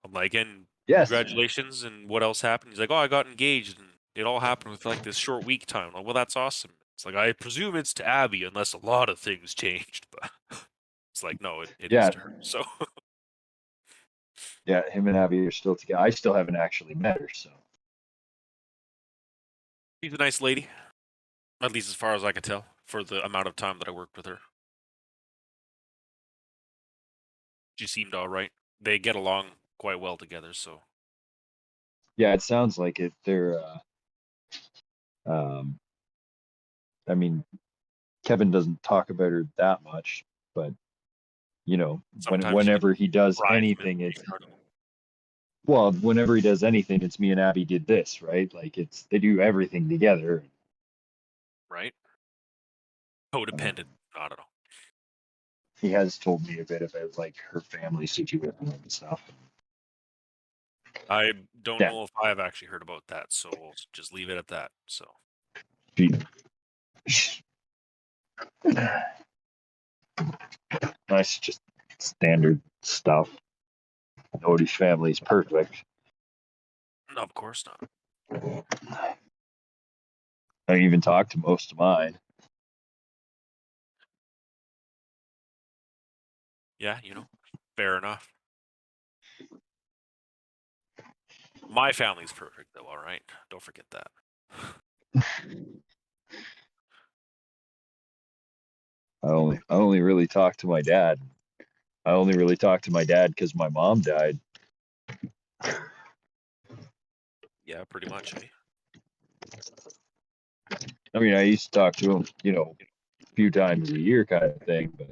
I'm like, and Yes. congratulations, and what else happened? He's like, oh, I got engaged, and it all happened with, like, this short week time. I'm like, well, that's awesome. It's like, I presume it's to Abby unless a lot of things changed, but it's like, no, it is Yeah. to her. So Yeah, him and Abby are still together. I still haven't actually met her, so. she's a nice lady, at least as far as I can tell, for the amount of time that I worked with her. She seemed all right. They get along quite well together, so. Yeah, it sounds like it. They're, I mean, Kevin doesn't talk about her that much, but Sometimes whenever he does surprise him anything, in it's Chicago. well, whenever he does anything, it's me and Abby did this, right? Like they do everything together. Right? Codependent. I don't know. He has told me a bit about like her family situation and stuff. I don't Yeah. know if I've actually heard about that, so we'll just leave it at that. So Nice, just standard stuff. Nobody's family is perfect. no, of course not. I even talked to most of mine. Yeah, fair enough. My family's perfect, though. All right, don't forget that. I only really talked to my dad. I only really talked to my dad because my mom died. Yeah, pretty much. Eh? I mean, I used to talk to him, a few times a year kind of thing, but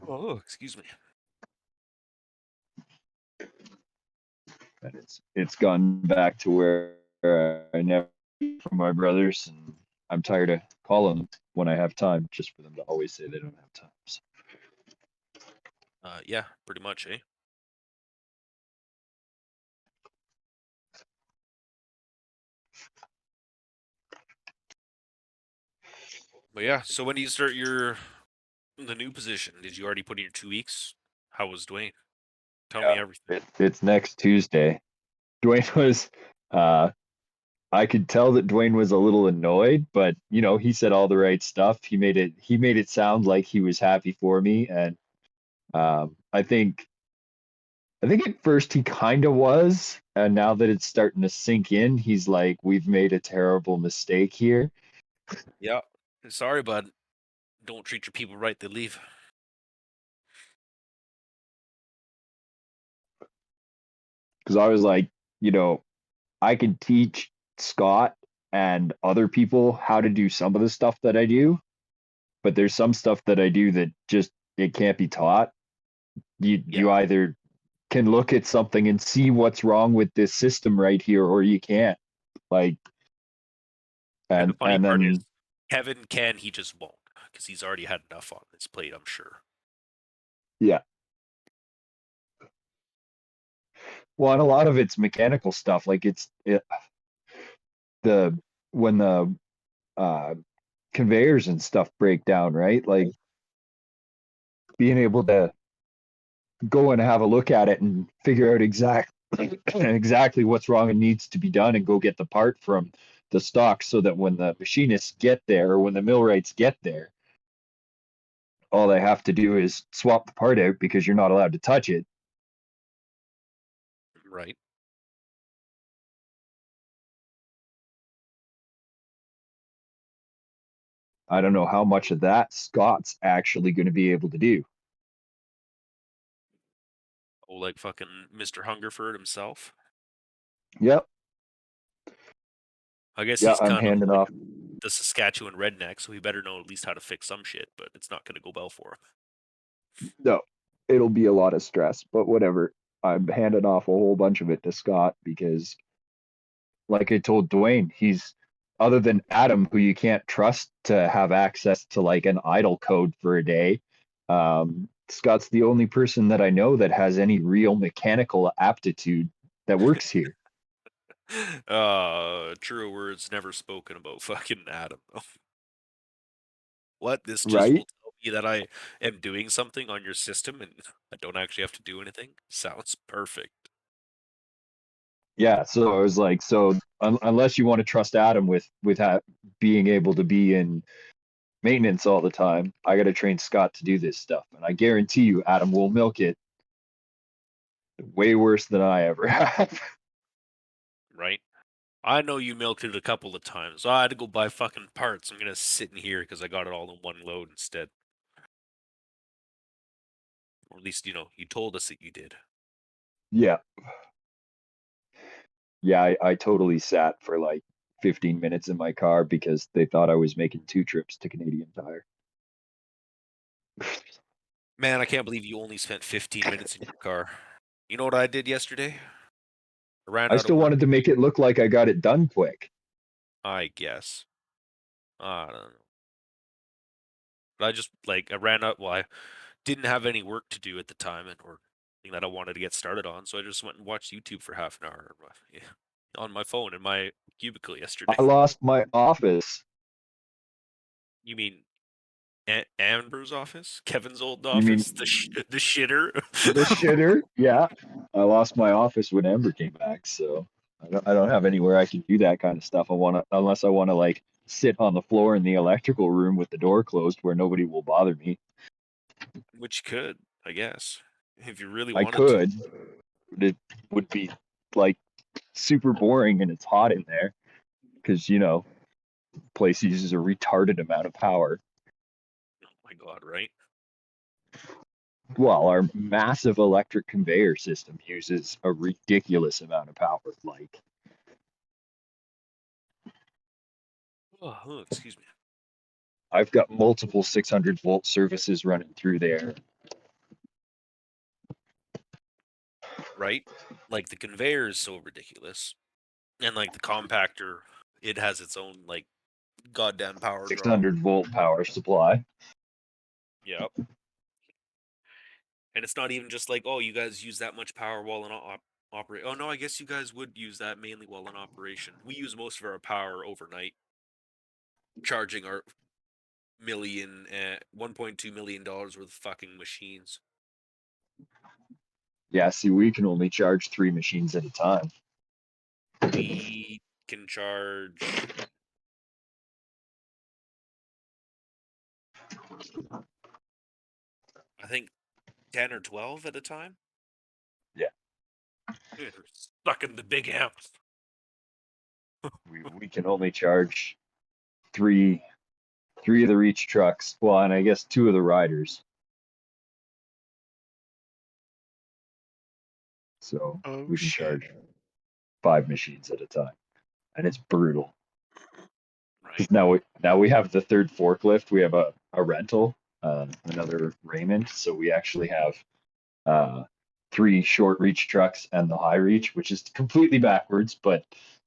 Oh, excuse me. it's gone back to where I never from my brothers, and I'm tired of calling them when I have time, just for them to always say they don't have time. So. Yeah, pretty much. Eh? But yeah, so when do you start the new position? Did you already put in your 2 weeks? How was Dwayne? Tell me everything. It's next Tuesday. Dwayne was, I could tell that Dwayne was a little annoyed, but he said all the right stuff. He made it sound like he was happy for me, and I think at first he kind of was, and now that it's starting to sink in, he's like, we've made a terrible mistake here. Yeah, sorry, bud. Don't treat your people right; they leave. Because I was like, I can teach Scott and other people how to do some of the stuff that I do, but there's some stuff that I do that just it can't be taught. You either can look at something and see what's wrong with this system right here, or you can't. Like, And the funny part is, then Kevin can, he just won't, because he's already had enough on his plate, I'm sure. yeah. Well, and a lot of it's mechanical stuff. Like when the conveyors and stuff break down, right? Like being able to go and have a look at it and figure out exactly what's wrong and needs to be done, and go get the part from the stock, so that when the machinists get there, or when the millwrights get there, all they have to do is swap the part out, because you're not allowed to touch it. Right. I don't know how much of that Scott's actually going to be able to do. Oh, like fucking Mr. Hungerford himself. Yep. I guess Yeah, he's I'm kind of handing like off. the Saskatchewan redneck, so he better know at least how to fix some shit, but it's not going to go well for him. No, it'll be a lot of stress, but whatever. I'm handing off a whole bunch of it to Scott, because, like I told Dwayne, he's, other than Adam, who you can't trust to have access to like an idle code for a day. Scott's the only person that I know that has any real mechanical aptitude that works here. True words never spoken about fucking Adam, though. What? This just Right? will tell me that I am doing something on your system and I don't actually have to do anything? Sounds perfect. Yeah, so I was like, so unless you want to trust Adam with being able to be in maintenance all the time, I got to train Scott to do this stuff, and I guarantee you, Adam will milk it way worse than I ever have. Right? I know you milked it a couple of times. I had to go buy fucking parts. I'm gonna sit in here because I got it all in one load instead. Or at least, you told us that you did. Yeah. Yeah, I totally sat for like 15 minutes in my car because they thought I was making 2 trips to Canadian Tire. Man, I can't believe you only spent 15 minutes in your car. You know what I did yesterday? I ran I out of still work, wanted to make it look like I got it done quick. I guess. I don't know. But I just, I ran out, well, I didn't have any work to do at the time, or thing that I wanted to get started on, so I just went and watched YouTube for half an hour on my phone in my cubicle yesterday. I lost my office. You mean Amber's office? Kevin's old You mean office? The shitter? the shitter? Yeah. I lost my office when Amber came back, so I don't have anywhere I can do that kind of stuff. Unless I want to like sit on the floor in the electrical room with the door closed where nobody will bother me. Which could, I guess, if you really I wanted to. could, but it would be like super boring and it's hot in there because place uses a retarded amount of power. Oh my god, right? Well, our massive electric conveyor system uses a ridiculous amount of power. Like, Oh, excuse me. I've got multiple 600-volt services running through there. Right? Like the conveyor is so ridiculous, and like the compactor, it has its own goddamn power draw. 600-volt power supply. Yep. And it's not even just like, oh, you guys use that much power while in operate. Oh no, I guess you guys would use that mainly while in operation. We use most of our power overnight, charging our $1.2 million worth of fucking machines. Yeah, see, we can only charge 3 machines at a time. We can charge, I think, 10 or 12 at a time. Yeah. They're stuck in the big amps. We can only charge three of the reach trucks. Well, and I guess 2 of the riders. So Oh we can shit. charge 5 machines at a time, and it's brutal. Right. Now we have the third forklift. We have a rental, another Raymond. So we actually have 3 short reach trucks and the high reach, which is completely backwards. But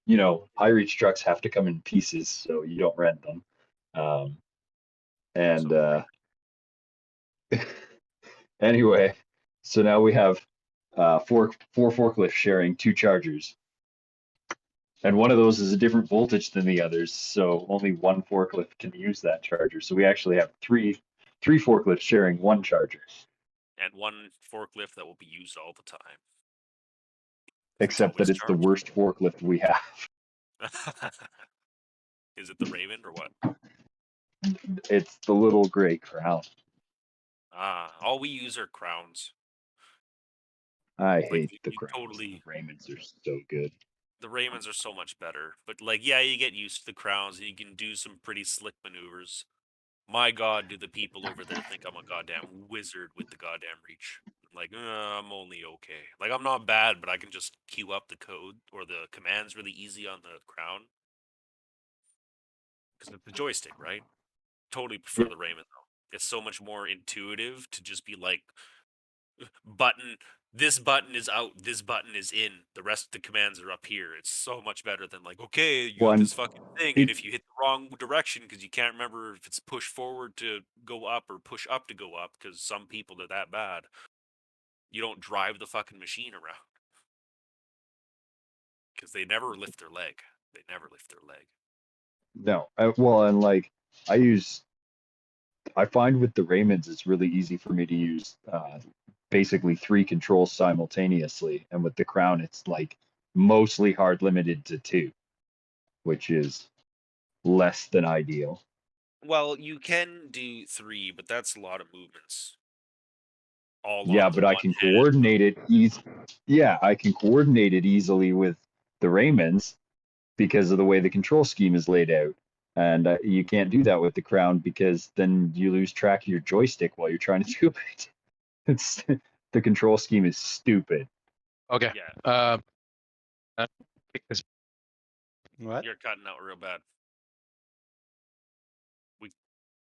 high reach trucks have to come in pieces, so you don't rent them. Anyway, so now we have 4 forklifts sharing 2 chargers. And one of those is a different voltage than the others, so only one forklift can use that charger. So we actually have three forklifts sharing 1 charger. And 1 forklift that will be used all the time. Except that it's the worst forklift we have. Is it the Raymond or what? It's the little gray Crown. All we use are Crowns. I hate the Crowns. Totally. The Raymonds are so good. The Raymonds are so much better. But yeah, you get used to the Crowns and you can do some pretty slick maneuvers. My god, do the people over there think I'm a goddamn wizard with the goddamn reach. I'm only okay. I'm not bad, but I can just queue up the code or the commands really easy on the Crown. Because it's the joystick, right? Totally prefer the Raymond, though. It's so much more intuitive to just be like, this button is out, this button is in, the rest of the commands are up here. It's so much better than okay, you have this fucking thing, and if you hit the wrong direction because you can't remember if it's push forward to go up or push up to go up, because some people are that bad, you don't drive the fucking machine around. Because they never lift their leg. No, I find with the Raymonds, it's really easy for me to use basically 3 controls simultaneously. And with the Crown, it's like mostly hard limited to 2, which is less than ideal. Well, you can do 3, but that's a lot of movements. All Yeah, on the but I one can hand. coordinate it Yeah, I can coordinate it easily with the Raymonds because of the way the control scheme is laid out. And you can't do that with the Crown because then you lose track of your joystick while you're trying to do it. It's the control scheme is stupid. Okay. Yeah, Because What? you're cutting out real bad.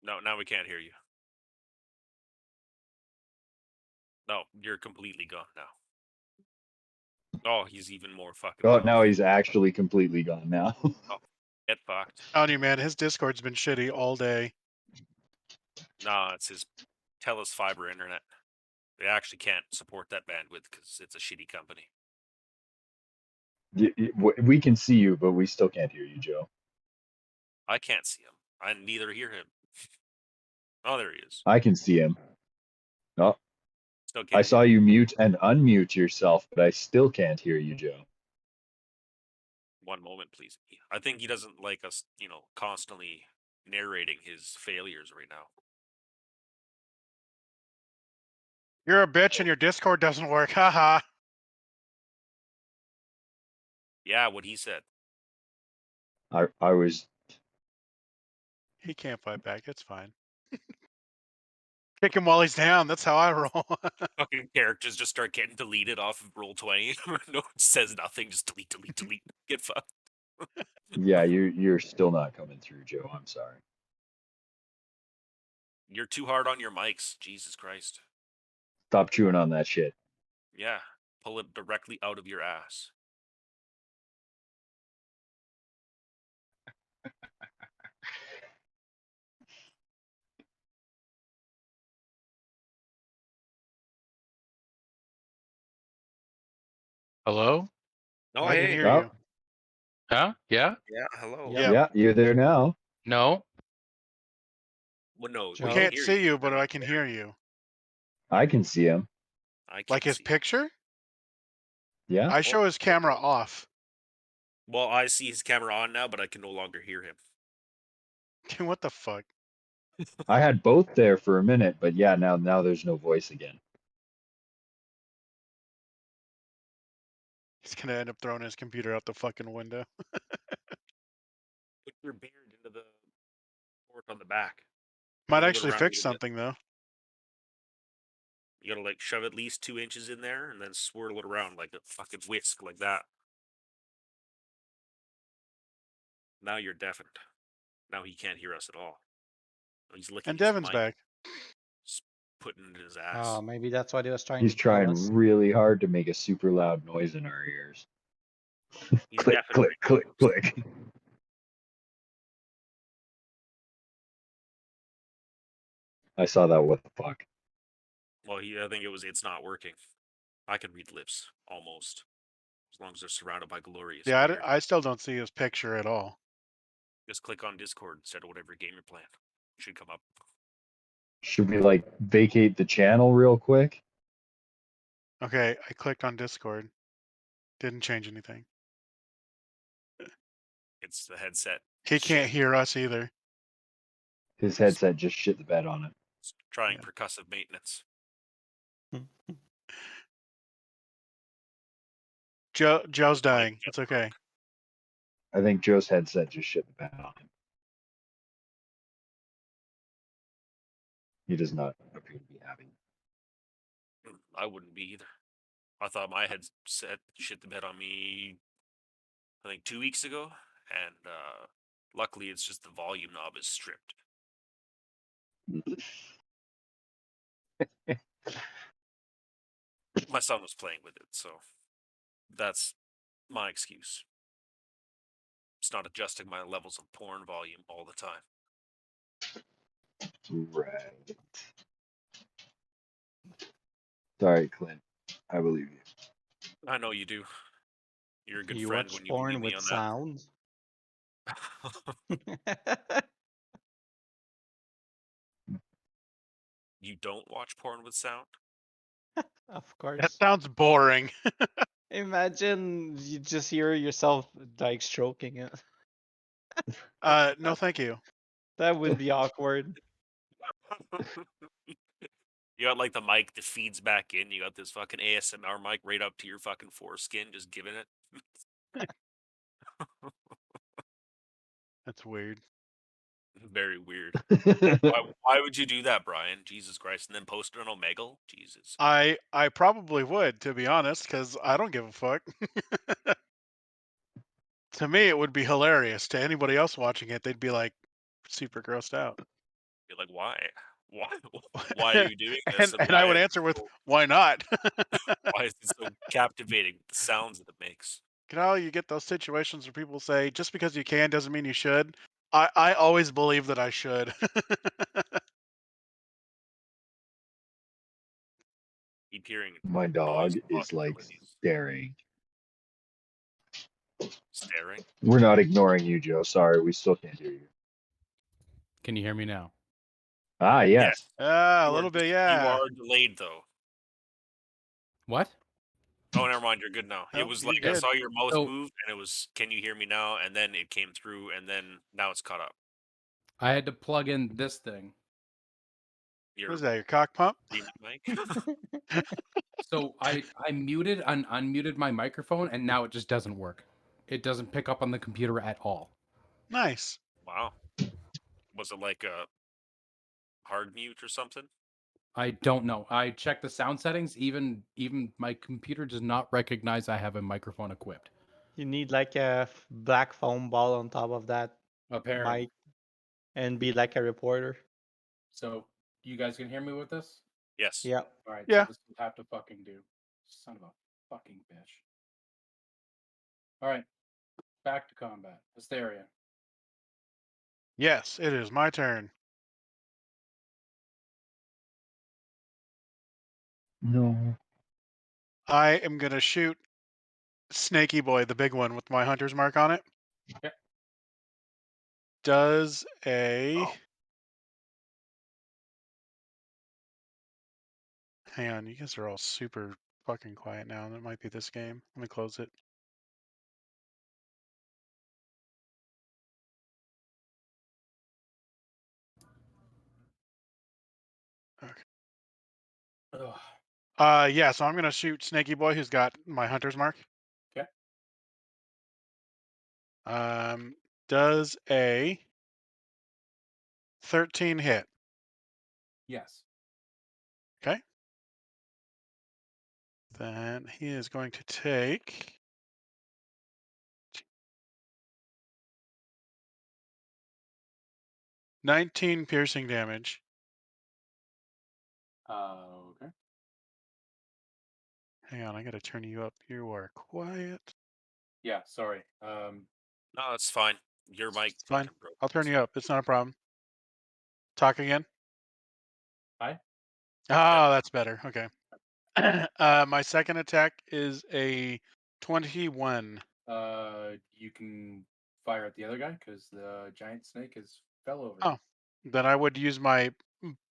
No, now we can't hear you. No, you're completely gone now. Oh, he's even more fucking. Oh, gone. now he's actually completely gone now. Get fucked. Telling you, man, his Discord's been shitty all day. Nah, it's his Telus fiber internet. They actually can't support that bandwidth because it's a shitty company. We can see you, but we still can't hear you, Joe. I can't see him. I neither hear him. Oh, there he is. I can see him. Oh, Still can't. I saw you mute and unmute yourself, but I still can't hear you, Joe. One moment, please. I think he doesn't like us, constantly narrating his failures right now. You're a bitch and your Discord doesn't work. Haha. Yeah, what he said. I was He can't fight back. It's fine. Kick him while he's down. That's how I roll. Fucking characters just start getting deleted off of Roll20. No one says nothing, just delete. Get fucked. Yeah, you're still not coming through, Joe. I'm sorry. You're too hard on your mics. Jesus Christ. Stop chewing on that shit. Yeah, pull it directly out of your ass. hello? Oh, I can hey. hear Oh. you. Huh? Yeah? Yeah, hello. Yeah. Yeah, you're there now. No? Well, no, Joe? We we can't hear see you, We're but not I can there. hear you. I can see him. I can't Like his see. picture? Yeah. I show his camera off. Well, I see his camera on now, but I can no longer hear him. What the fuck? I had both there for a minute, but yeah, now there's no voice again. He's gonna end up throwing his computer out the fucking window. Put your beard into the port on the back. Might Wiggle it actually around a fix little bit. something though. You gotta shove at least 2 inches in there and then swirl it around like a fucking whisk like that. Now you're deafened. Now he can't hear us at all. He's licking And his Devin's mic, back. putting it in his ass. Oh, maybe that's what he was trying He's to tell trying us. really hard to make a super loud noise in our ears. He's Click, deafened click, click, click. I saw that. What the fuck? Well, I think it's not working. I can read lips almost, as long as they're surrounded by glorious Yeah, beard. I still don't see his picture at all. Just click on Discord instead of whatever game you're playing. It should come up. Should we vacate the channel real quick? Okay, I clicked on Discord. Didn't change anything. It's the headset. He Shit. can't hear us either. His headset just shit the bed on it. It's trying Yeah. percussive maintenance. Joe's dying. Get It's okay. I think Joe's headset just shit the bed on him. He does not appear to be having. I wouldn't be either. I thought my headset shit the bed on me, I think 2 weeks ago, and luckily it's just the volume knob is stripped. My son was playing with it, so that's my excuse. It's not adjusting my levels of porn volume all the time. Right. Sorry, Clint. I believe you. I know you do. You're a good You friend watch when you believe porn me with on sound? that. You don't watch porn with sound? Of course. That sounds boring. Imagine you just hear yourself like stroking it. No, thank you. That would be awkward. You got like the mic that feeds back in. You got this fucking ASMR mic right up to your fucking foreskin, just giving it. That's weird. Very weird. Why would you do that, Brian? Jesus Christ. And then post it on Omegle? Jesus. I probably would, to be honest, because I don't give a fuck. To me, it would be hilarious. To anybody else watching it, they'd be like super grossed out. You're like, why? Why are you doing this? And I would answer with, "Why not?" Why is it so captivating with the sounds that it makes? You know, you get those situations where people say, "Just because you can doesn't mean you should." I always believe that I should. Keep hearing My dog noise is like possibilities. staring. Staring. We're not ignoring you, Joe. Sorry, we still can't hear you. Can you hear me now? Ah, yes. A You are little bit, You yeah. are delayed though. What? Oh, never mind. You're good now. It Nope, was you're like I good. saw your mouth So- move, and it was, "Can you hear me now?" And then it came through, and then now it's caught up. I had to plug in this thing. Your What is that? Your cock pump? mic. So I muted and unmuted my microphone, and now it just doesn't work. It doesn't pick up on the computer at all. Nice. Wow. Was it like a hard mute or something? I don't know. I checked the sound settings. Even my computer does not recognize I have a microphone equipped. You need like a black foam ball on top of that Apparently. mic and be like a reporter. So you guys can hear me with this? Yes. Yeah. All right. Yeah. So this will have to fucking do. Son of a fucking bitch. All right. Back to combat. Hysteria. Yes, it is my turn. No. I am gonna shoot Snaky Boy, the big one with my hunter's mark on it. Okay. Does a Hang on, you guys are all super fucking quiet now. That might be this game. Let me close it. Okay. Ugh. Yeah, so I'm gonna shoot Snaky Boy who's got my hunter's mark. Okay. Does a 13 hit? Yes. Okay. Then he is going to take 19 piercing damage. Okay. Hang on, I gotta turn you up. You are quiet. Yeah. Sorry. No, that's fine. Your mic It's fine. fucking broke. I'll turn you up. It's not a problem. Talk again. Hi. Oh, that's better. Okay. My second attack is a 21. You can fire at the other guy because the giant snake fell over. Oh. Then I would use my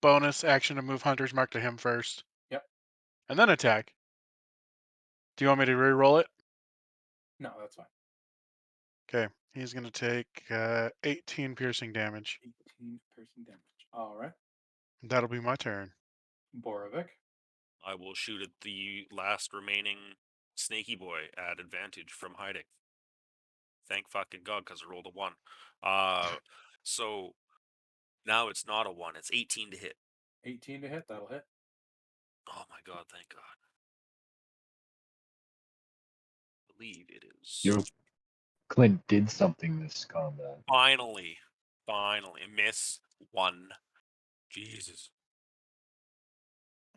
bonus action to move Hunter's Mark to him first. Yep. And then attack. Do you want me to re-roll it? No, that's fine. Okay. He's going to take 18 piercing damage. 18 piercing damage. All right. That'll be my turn. Borovic. I will shoot at the last remaining Snaky Boy at advantage from hiding. Thank fucking God, because I rolled a 1. So now it's not a 1. It's 18 to hit. 18 to hit. That'll hit. Oh my God, thank God. I believe it is. Clint did something this combat. Finally. Miss 1. Jesus.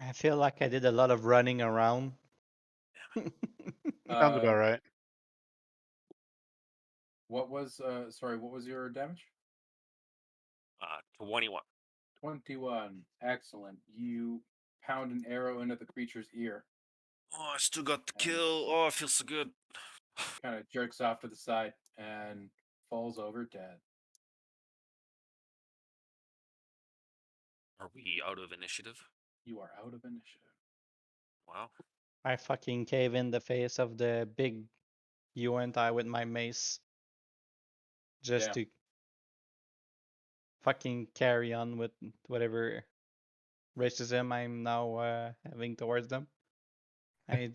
I feel like I did a lot of running around. Sounds about right. What was what was your damage? 21. 21. Excellent. You pound an arrow into the creature's ear. Oh, I still got the kill. Oh, it feels so good. Kind of jerks off to the side and falls over dead. Are we out of initiative? You are out of initiative. Wow. I fucking cave in the face of the big UNT with my mace. Just Yeah. to fucking carry on with whatever racism I'm now having towards them. I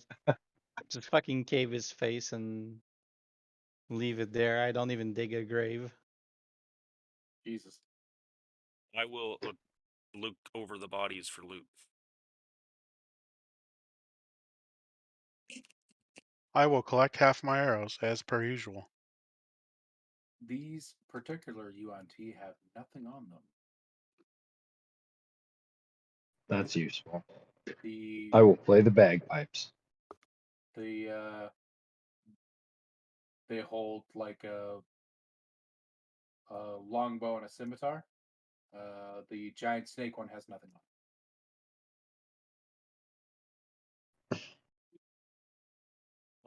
just fucking cave his face and leave it there. I don't even dig a grave. Jesus. I will look over the bodies for loot. I will collect half my arrows as per usual. These particular UNT have nothing on them. That's useful. The I will play the bagpipes. they hold like a longbow and a scimitar. The giant snake one has nothing on.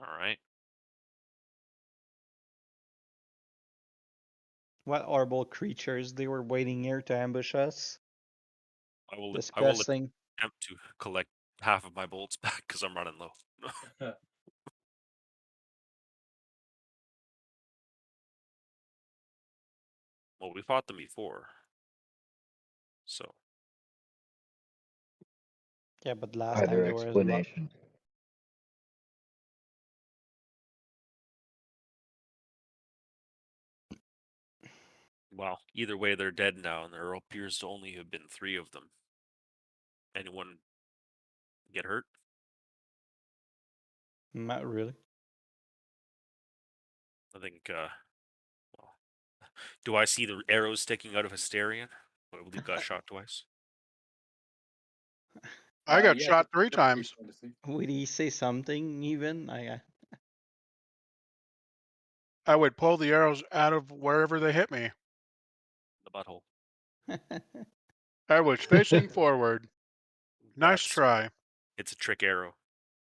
All right. What horrible creatures they were waiting here to ambush us. I will Disgusting. attempt to collect half of my bolts back because I'm running low. Well, we fought them before. So. Yeah, but last time Either there was a lot. explanation. Well, either way, they're dead now, and there appears to only have been 3 of them. Anyone get hurt? Not really. I think, well, do I see the arrows sticking out of Hysterian? I believe got shot twice. I got Yeah, shot 3 that's times. pretty fun to see. Would he say something even? I would pull the arrows out of wherever they hit me. The butthole. I was facing forward. Nice That's- try. It's a trick arrow.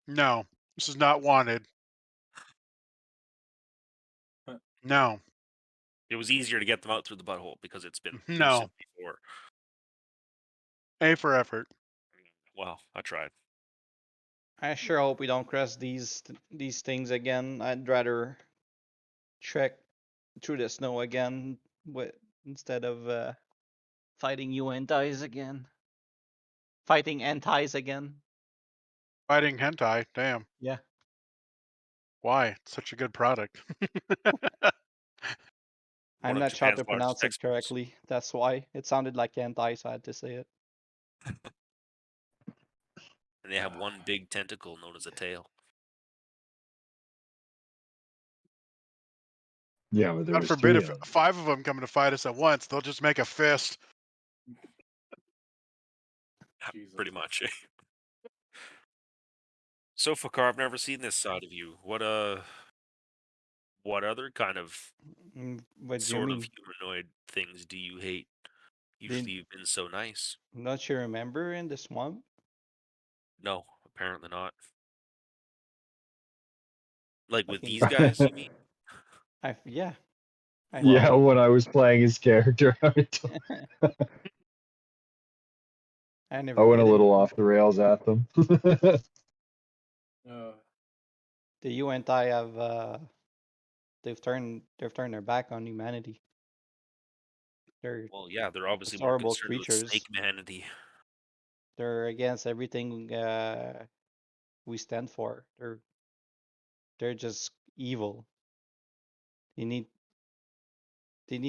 No, this is not wanted. No. It was easier to get them out through the butthole because it's been No. loosened before. A for effort. Well, I tried. I sure hope we don't cross these things again. I'd rather trek through the snow again instead of fighting UNTs again. Fighting antis again. Fighting hentai. Damn. Yeah. Why? It's such a good product. I'm of not sure Japan's to pronounce largest it exports. correctly. That's why it sounded like anti, so I had to say it. And they have one big tentacle known as a tail. Yeah, but there God was forbid 3 if of them. 5 of them come to fight us at once, they'll just make a fist. Jesus. Pretty much. So, Fakar, I've never seen this side of you. What other kind of What do you sort of mean? humanoid things do you hate? Usually you've been so nice. Don't you remember in the swamp? No, apparently not. Like with Fucking- these guys, you mean? Yeah. Yeah, when I was playing his character, I never went a did little anything. off the rails at them. The UNT have they've turned their back on humanity. They're Well, yeah, they're obviously more horrible concerned with creatures. snake manatee. They're against everything we stand for. They're just evil. They need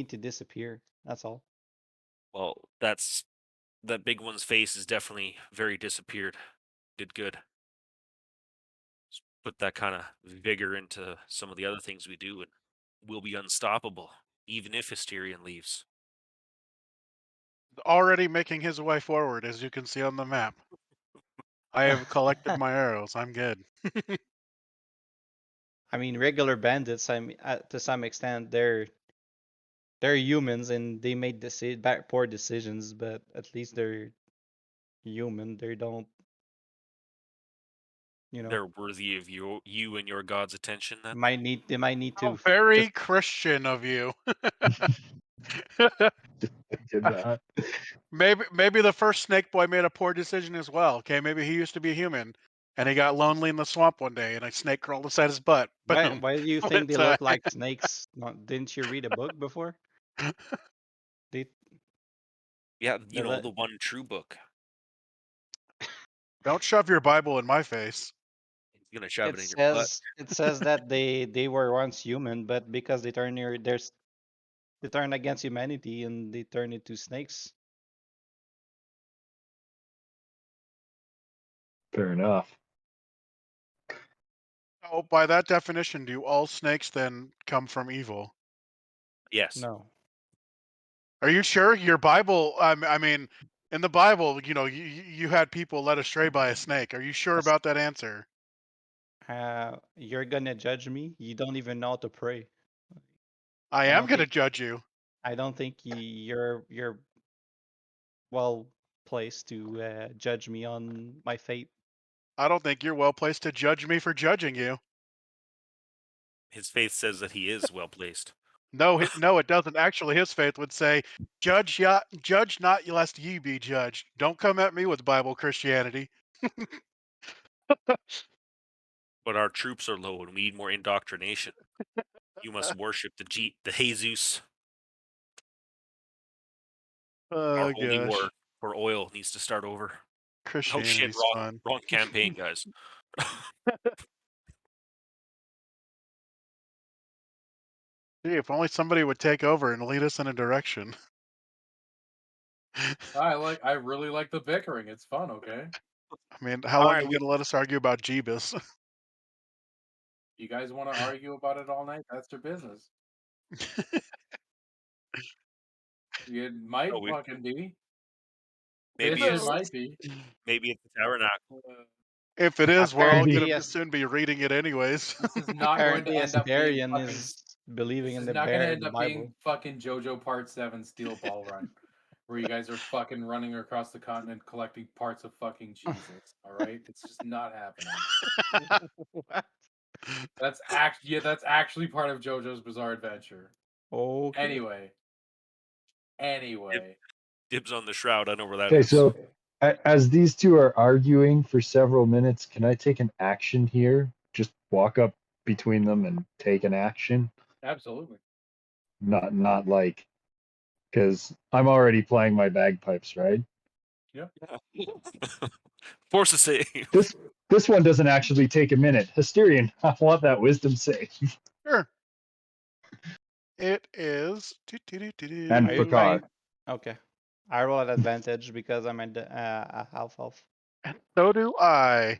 to disappear. That's all. Well, that big one's face is definitely very disappeared. Did good. Just put that kind of vigor into some of the other things we do, and we'll be unstoppable, even if Hysterian leaves. Already making his way forward, as you can see on the map. I have collected my arrows. I'm good. I mean, regular bandits. To some extent, they're humans and they made poor decisions, but at least they're human. They don't, They're worthy of you and your god's attention. Then they might need How to very Christian of you. Did that. Maybe the first snake boy made a poor decision as well. Okay, maybe he used to be human, and he got lonely in the swamp one day, and a snake crawled inside his butt. Boom. Why do you think they Split look tie. like snakes? Didn't you read a book before? They, Yeah, they look- the one true book. Don't shove your Bible in my face. You're gonna shove it it in your butt. says that they were once human, but because they turn they turn against humanity and they turn into snakes. Fair enough. Oh, by that definition, do all snakes then come from evil? Yes. No. Are you sure? Your Bible, I mean, in the Bible, you had people led astray by a snake. Are you sure Yes. about that answer? You're gonna judge me? You don't even know how to pray. I I am don't going to think judge you. I don't think you're well placed to judge me on my fate. I don't think you're well placed to judge me for judging you. His faith says that he is well placed. No, no, it doesn't. Actually, his faith would say, judge not lest ye be judged. Don't come at me with Bible Christianity. But our troops are low and we need more indoctrination. You must worship the Jesus. Oh, Our holy gosh. war for oil needs to start over. Oh shit, Christianity's fun. wrong campaign, guys. Gee, if only somebody would take over and lead us in a direction. I really like the bickering. It's fun. Okay, I mean, how long Alright, are you going to let us argue about Jeebus? you guys want to argue about it all night? That's your business. It might Oh, fucking be. maybe Bitch, it it's might be. maybe it's the tabernacle. If it is, we're all going Apparently, to soon be reading it anyways. This is not going to apparently end up being Astarion fucking. is believing This in is the not going to bear end in the up being Bible. fucking JoJo Part 7 Steel Ball Run, where you guys are fucking running across the continent collecting parts of fucking Jesus. All right, it's just not happening. What? That's actually part of JoJo's Bizarre Adventure. Okay. Anyway, Dibs on the shroud. I know where that Okay, is. so as these two are arguing for several minutes, can I take an action here? Just walk up between them and take an action? absolutely. Not like, because I'm already playing my bagpipes, right? Force a save. This one doesn't actually take a minute. Hysterian, I want that wisdom save. Sure. It is. And Are you Fakar. trying? Okay. I roll at advantage because I'm at a half elf. And so do I.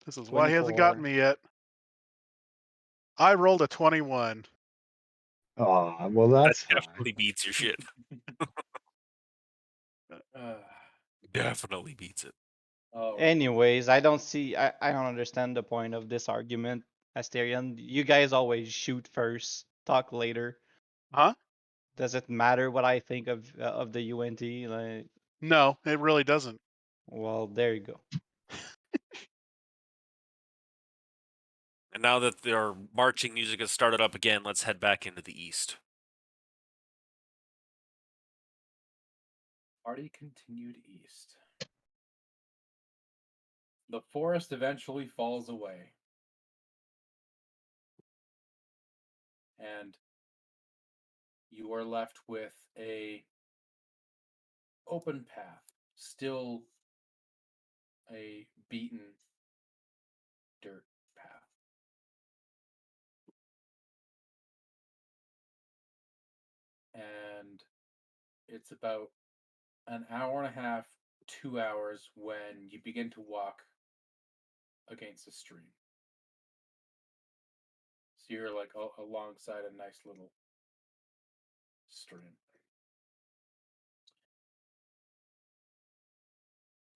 This is why he hasn't 24. gotten me yet. I rolled a 21. Oh, well, That that's high. definitely beats your shit. Definitely beats it. Oh, Anyways, I don't understand the point of this argument, Asterion. You guys always shoot first, talk later. Huh? Does it matter what I think of the UNT? Like, No, it really doesn't. well, there you go. And now that their marching music has started up again, let's head back into the east. party continued east. The forest eventually falls away. And you are left with a open path, still a beaten dirt path. And it's about an hour and a half, 2 hours when you begin to walk against a stream. So you're like alongside a nice little stream.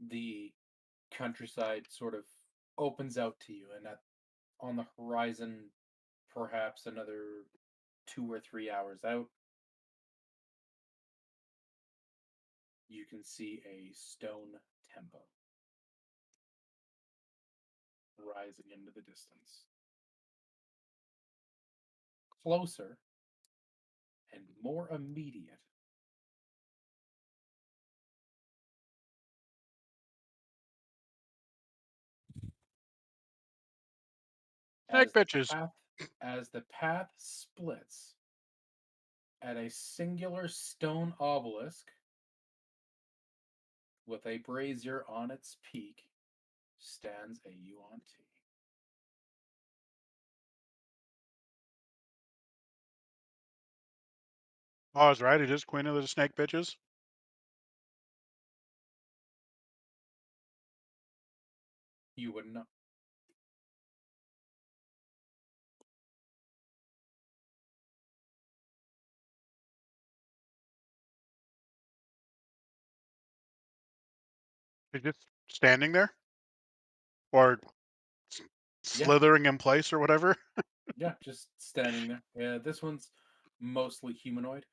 The countryside sort of opens out to you, and on the horizon, perhaps another 2 or 3 hours out, you can see a stone temple rising into the distance. Closer and more immediate Snake bitches. As the path splits at a singular stone obelisk with a brazier on its peak stands a yuan ti. Oh, I was right. It is Queen of the Snake bitches. You wouldn't know. She's just standing there, or slithering in place, or whatever. Yeah, just standing there. Yeah, this one's mostly humanoid.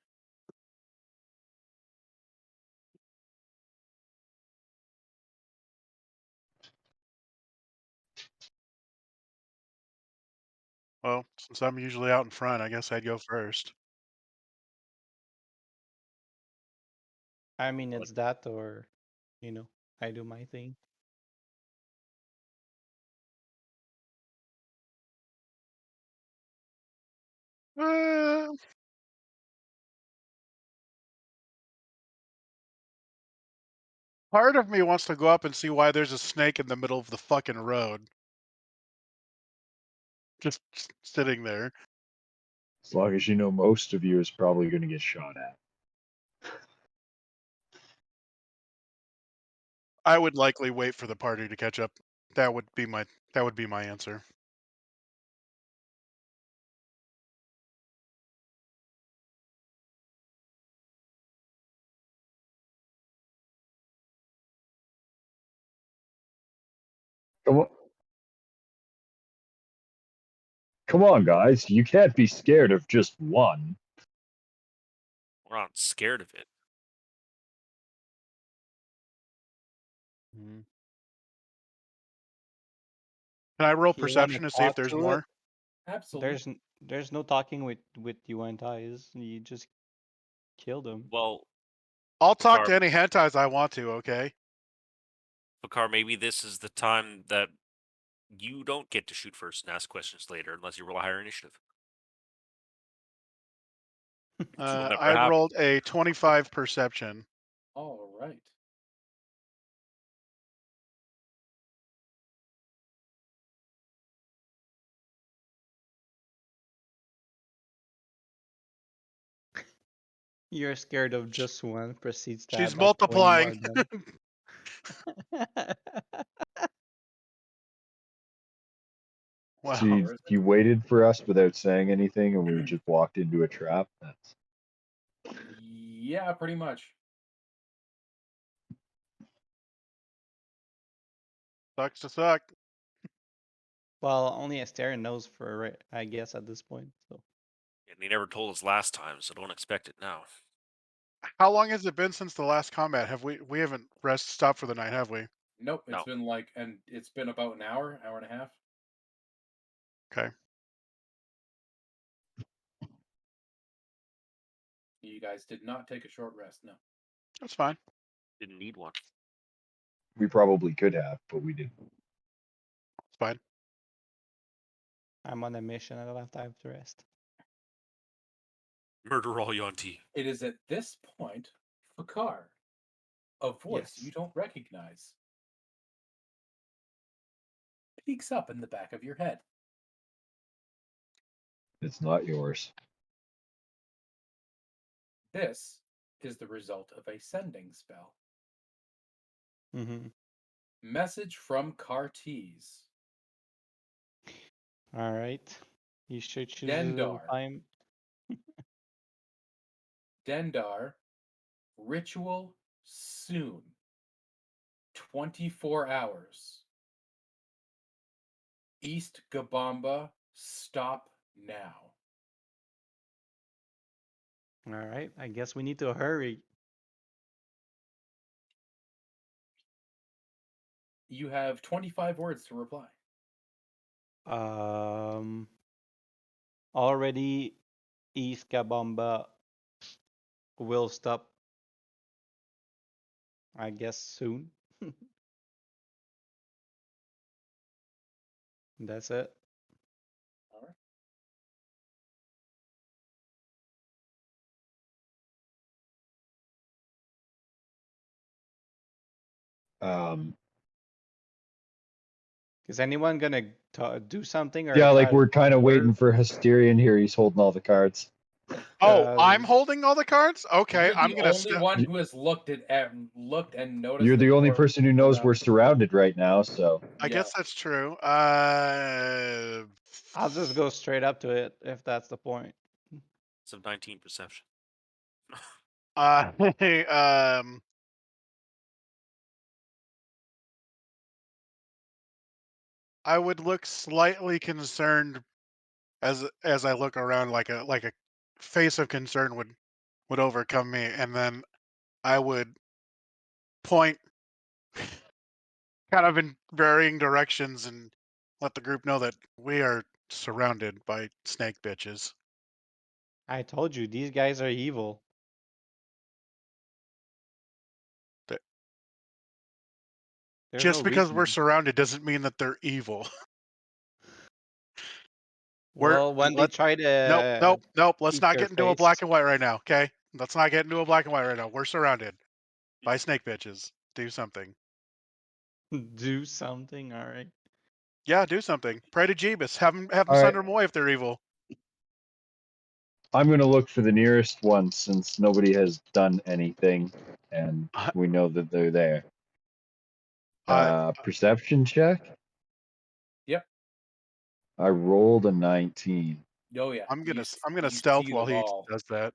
Well, since I'm usually out in front, I guess I'd go first. I mean, it's that or, I do my thing. Part of me wants to go up and see why there's a snake in the middle of the fucking road. Just sitting there. As long as you know most of you is probably going to get shot at. I would likely wait for the party to catch up. That would be my answer. Come on, guys. You can't be scared of just one. We're not scared of it. Can I roll You wanna perception to see if talk there's to it? more? Absolutely. There's no talking with Yuan-Tais. You just kill them. Well, I'll talk Bakar- to any hentais I want to, okay? Bakar, maybe this is the time that you don't get to shoot first and ask questions later unless you roll a higher initiative. Which will never I happen. rolled a 25 perception. All right. You're scared of just one. Proceeds to She's add like 20 more multiplying. of them. Wow. So Where is it? you waited for us without saying anything, and we just walked into a trap. That's Yeah, pretty much. Sucks to suck. Well, only Asterion knows for I guess at this point. So And he never told us last time, so don't expect it now. How long has it been since the last combat? Have we haven't stopped for the night, have we? Nope, No. it's been about an hour and a half. Okay. You guys did not take a short rest, no. That's fine. Didn't need one. we probably could have, but we didn't. It's fine. I'm on a mission. I don't have time to rest. Murder all Yuan-Ti. It is at this point, Fakar, a voice Yes. you don't recognize, peeks up in the back of your head. It's not yours. This is the result of a sending spell. Mm-hmm. Message from Cartes. All right. You should choose Dendar. a time. Dendar, ritual soon. 24 hours. East Gabamba, stop now. All right. I guess we need to hurry. You have 25 words to reply. Already East Kabamba will stop. I guess soon. That's it. Is anyone gonna do something or Yeah, try like to we're kind of order? waiting for Hysterian here. He's holding all the cards. Oh, I'm holding all the cards. Okay, You're I'm the gonna. only one who has looked and noticed. You're the that only we're person who knows around. we're surrounded right now, so I Yeah. guess that's true. I'll just go straight up to it if that's the point. It's of 19 perception. I would look slightly concerned as I look around, like a face of concern would overcome me, and then I would point kind of in varying directions and let the group know that we are surrounded by snake bitches. I told you these guys are evil. That- There's Just no because we're reason. surrounded doesn't mean that they're evil. Well, when they try to Nope. Let's eat not your get into a face, black and white right now, okay? Let's not get into a black and white right now. We're surrounded by snake bitches. Do something. do something. All right. Yeah, do something. Pray to Jeebus. Have them All send right. them away if they're evil. I'm gonna look for the nearest one since nobody has done anything, and we know that they're there. Perception check. Yep. I rolled a 19. Oh yeah. I'm gonna you stealth see while them he all. does that.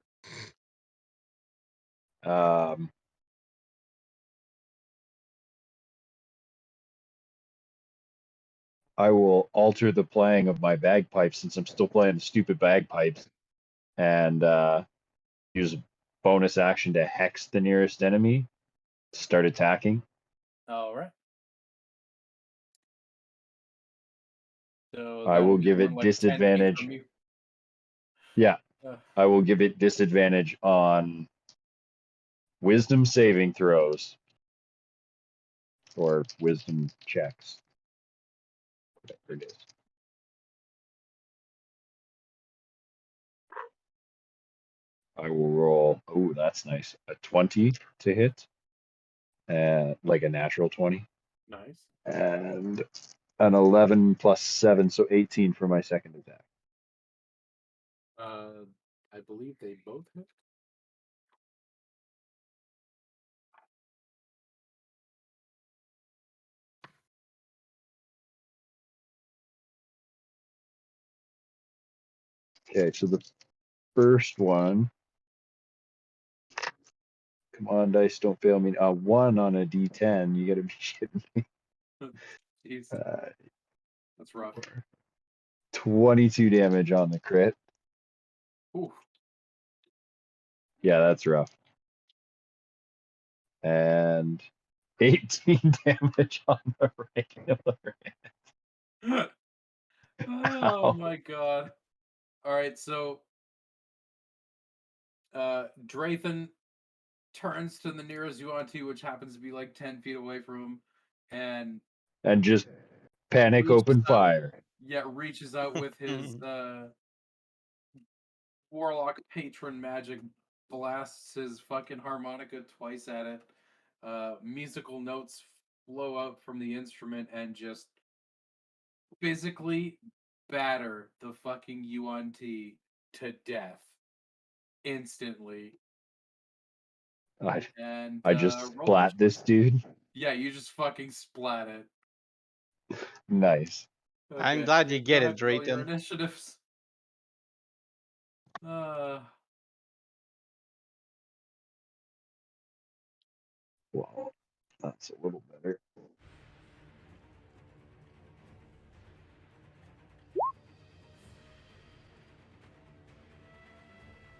I will alter the playing of my bagpipes since I'm still playing the stupid bagpipes, and use a bonus action to hex the nearest enemy to start attacking. All right. So I that will would be give more it like 10 feet disadvantage. from you. Yeah, Ugh. I will give it disadvantage on wisdom saving throws or wisdom checks. Whatever it is. I will roll. Oh, that's nice. A 20 to hit, like a natural 20, Nice. and an 11 plus 7, so 18 for my second attack. I believe they both hit. Okay, so the first one. Come on, dice, don't fail me. 1 on a D10. You gotta be shitting me. Jeez, that's rough. 22 damage on the crit. Ooh. Yeah, that's rough. And 18 damage on the regular. Oh Ow. my god. Alright, so Drathan turns to the nearest Yuan-Ti, which happens to be like 10 feet away from him, And just panic reaches open out- fire. reaches out with his warlock patron magic, blasts his fucking harmonica twice at it. Musical notes flow out from the instrument and just physically batter the fucking Yuan-Ti to death instantly. And I just roll splat this dude. Yeah, you just fucking splat it. Nice. I'm glad you go get ahead it, and roll your Drayton. initiatives. Well, that's a little better.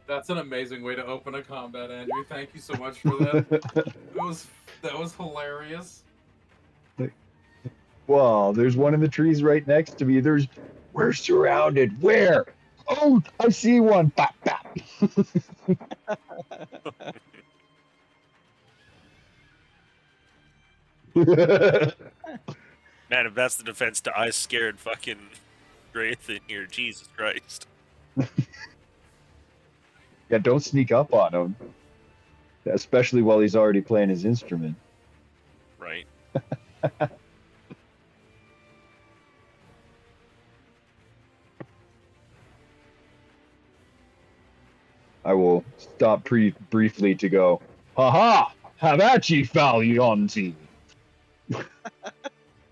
That's an amazing way to open a combat, Andrew. Thank you so much for that. That was hilarious. Well, there's one in the trees right next to me. We're surrounded. Where? Oh, I see one. Bap, bap. Man, if that's the defense to I scared fucking Drathan here, Jesus Christ. Yeah, don't sneak up on him. Especially while he's already playing his instrument. Right. I will stop briefly to go, ha! Have at ye, Falionti!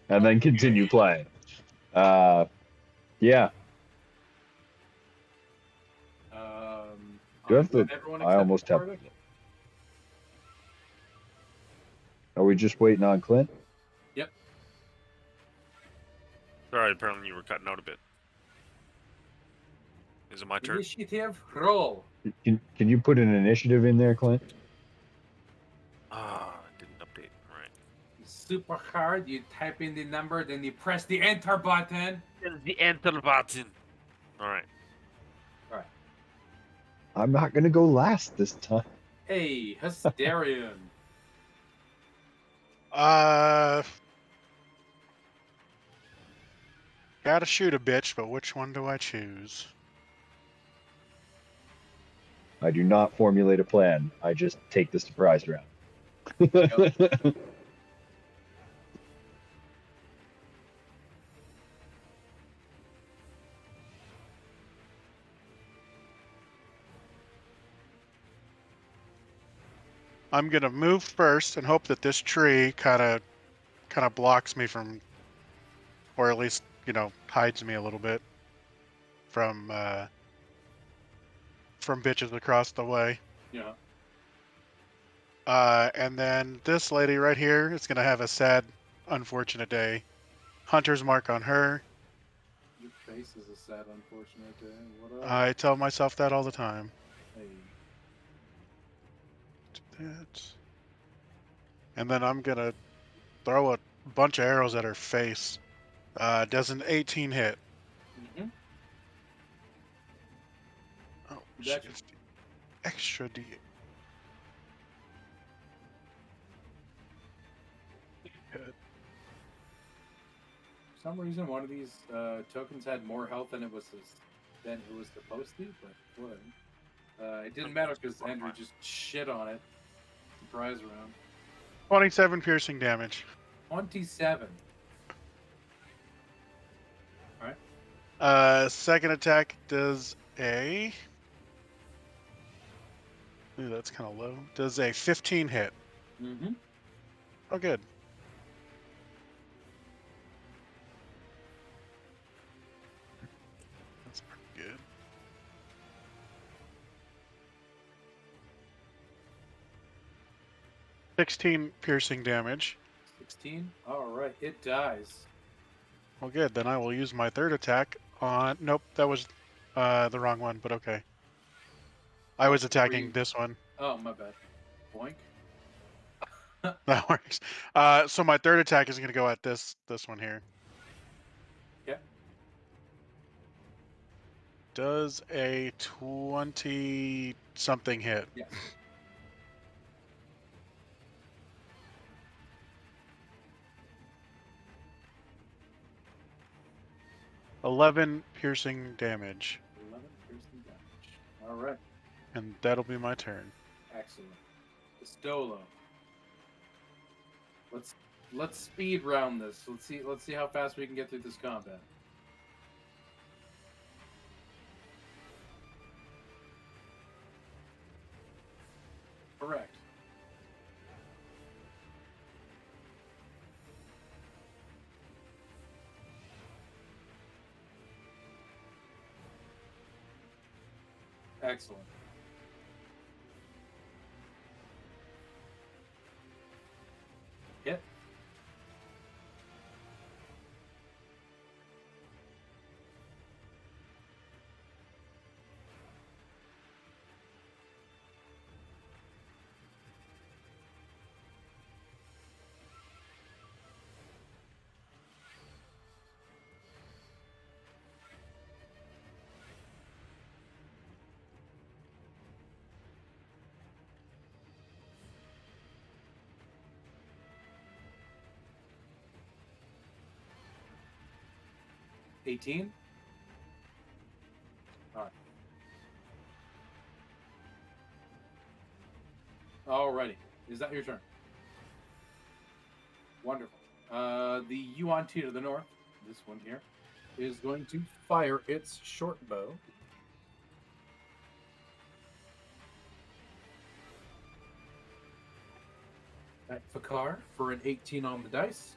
And then continue playing. Yeah. Do I have to? Everyone I almost except have. Florida? Are we just waiting on Clint? Yep. Sorry, apparently you were cutting out a bit. Is it my turn? Initiative roll. Can you put an initiative in there, Clint? Didn't update. All right. Super hard. You type in the number, then you press the enter button. There's the enter button. All right. All right. I'm not gonna go last this time. Hey, Hysterian. Gotta shoot a bitch, but which one do I choose? I do not formulate a plan. I just take the surprise round. I'm gonna move first and hope that this tree kind of blocks me from, or at least hides me a little bit from bitches across the way. Yeah. And then this lady right here is gonna have a sad, unfortunate day. Hunter's mark on her. Your face is a sad, unfortunate day. What up? I tell myself that all the time. Hey. Do that. And then I'm gonna throw a bunch of arrows at her face. Does an 18 hit? Mm-hmm. Oh, Gotcha. shit. Extra D. For some reason, one of these tokens had more health than it was supposed to, but whatever. It didn't matter because Andrew just shit on it. Surprise round. 27 piercing damage. 27. Alright. Second attack does a... Ooh, that's kind of low. Does a 15 hit. Mm-hmm. Oh, good. That's pretty good. $16 piercing damage. 16. Alright, it dies. Well, good. Then I will use my third attack on... Nope, that was the wrong one, but okay. I was attacking this one. Oh, my bad. Boink. That works. So my third attack is going to go at this one here. Yeah. Does a 20-something hit? Yes. $11 piercing damage. 11 piercing damage. Alright. And that'll be my turn. Excellent. Pistolo. Let's speed round this. Let's see how fast we can get through this combat. Correct. Excellent. Hit. $18. Alright. Alrighty. Is that your turn? Wonderful. The Yuan T to the north, this one here, is going to fire its short bow. At Fakar for an 18 on the dice.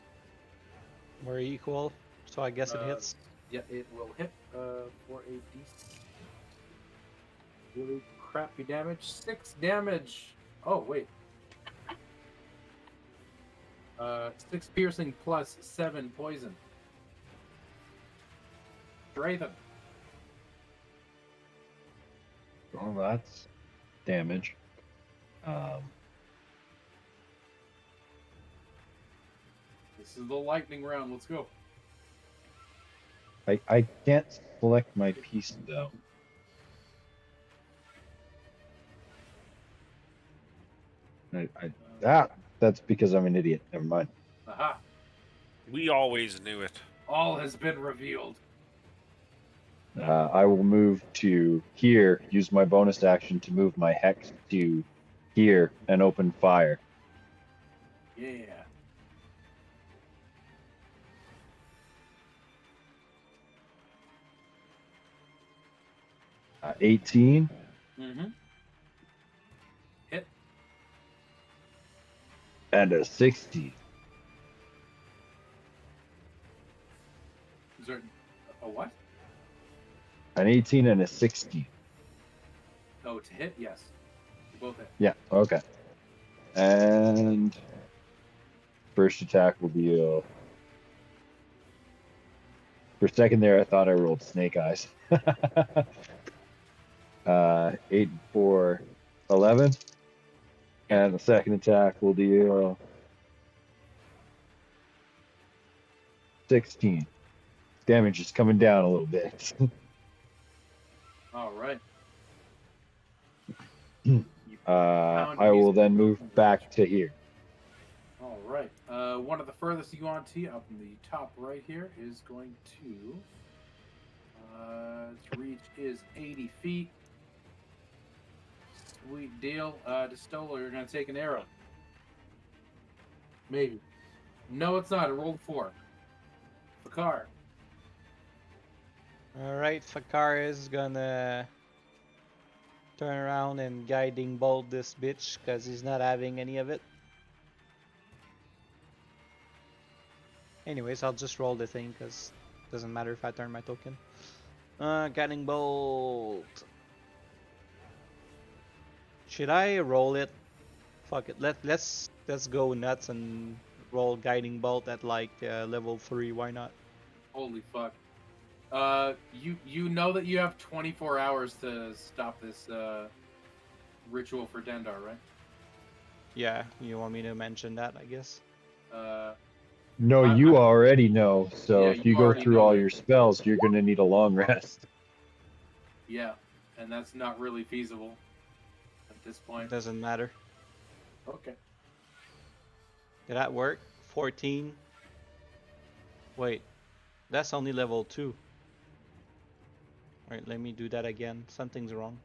We're equal, so I guess it hits. Yeah, it will hit for a d6. Really crappy damage. 6 damage. Oh, wait. 6 piercing plus 7 poison. Draven. Well, that's damage. This is the lightning round. Let's go. I can't select my piece though. That's because I'm an idiot. Never mind. Aha. We always knew it. All has been revealed. I will move to here, use my bonus action to move my hex to here and open fire. Yeah. Uh, 18 Mm-hmm. Hit. and a 60. Is there a what? An 18 and a 60. Oh, to hit? Yes. Both hit. Yeah, okay. And first attack will be for a second there I thought I rolled snake eyes. 8 and 4, 11. And the second attack will deal 16. Damage is coming down a little bit. All right. I will then move back to here. All right. One of the furthest Yuan T up in the top right here is going to. Its reach is 80 feet. Sweet deal. Distola, you're going to take an arrow. Maybe. No, it's not. It rolled 4. Fakar. Alright, Fakar is gonna turn around and guiding bolt this bitch because he's not having any of it. Anyways, I'll just roll the thing because it doesn't matter if I turn my token. Guiding bolt. Should I roll it? Fuck it. Let's go nuts and roll guiding bolt at like level 3. Why not? Holy fuck. You know that you have 24 hours to stop this ritual for Dendar, right? Yeah, you want me to mention that, I guess. No, you already know. So Yeah, if you you go already through know all that. your spells, you're going to need a long rest. Yeah, and that's not really feasible at this It point. doesn't matter. Okay. Did that work? 14. Wait, that's only level 2. Alright, let me do that again. Something's wrong.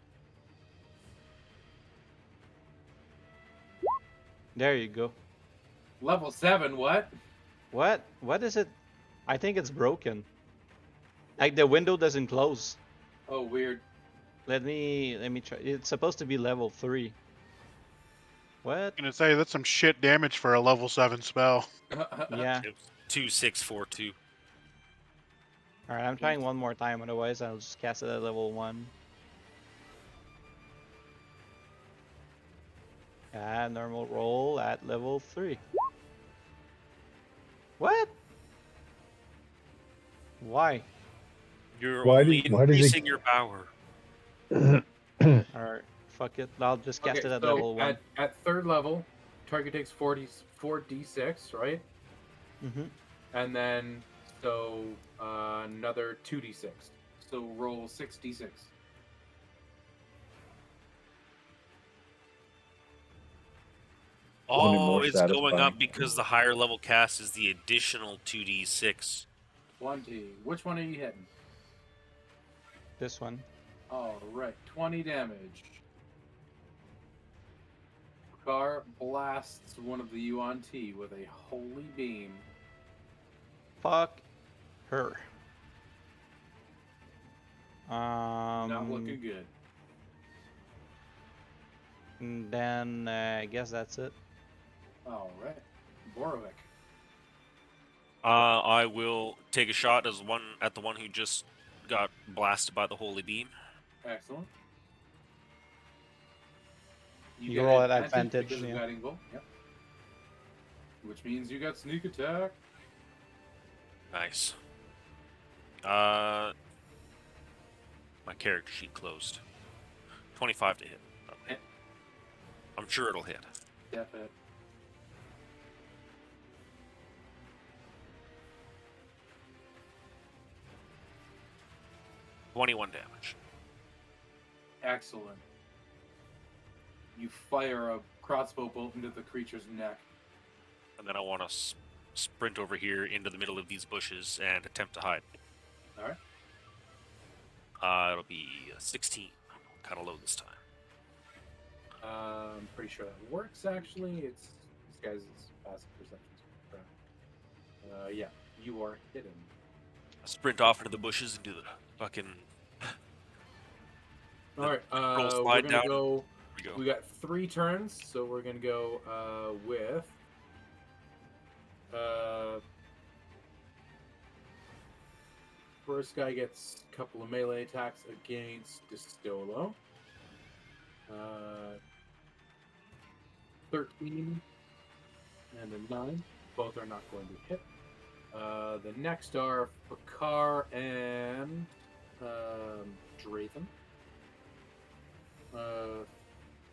There you go. Level 7, what? What? What is it? I think it's broken. Like the window doesn't close. Oh, weird. Let me try. It's supposed to be level 3. What? I'm gonna say that's some shit damage for a level 7 spell. Yeah. 2-6-4-2. Alright, I'm trying one more time, otherwise I'll just cast it at level 1. Yeah, normal roll at level 3. What? Why? You're Why only does it- increasing your power. Alright, fuck it. I'll just cast Okay, it at so level 1. at third level, target takes 4d6, right? Mm-hmm. And then, so another 2d6. So roll 6d6. Only Oh, more it's going satisfying. up because the higher level cast is the additional 2d6. 20. Which one are you hitting? This one. All right, 20 damage. Bakar blasts one of the Yuan Ti with a holy beam. Fuck her. Not looking good. And then I guess that's it. All right, Borovic. I will take a shot at the one who just got blasted by the holy beam. Excellent. You get roll at advantage, because of yeah. guiding bolt. Yep. Which means you got sneak attack. Nice. My character sheet closed. 25 to hit. Hit. I'm sure it'll hit. Definite. $21 damage. Excellent. You fire a crossbow bolt into the creature's neck. And then I want to sprint over here into the middle of these bushes and attempt to hide. All right. It'll be 16. Kind of low this time. I'm pretty sure that works, actually. It's this guy's passive perception. Yeah, you are hidden. I sprint off into the bushes and do the fucking... All right, roll we're slide gonna down. go. Here we go. We got 3 turns, so we're gonna go with. First guy gets a couple of melee attacks against Distolo. 13 and a 9. Both are not going to hit. The next are Bakar and Draven.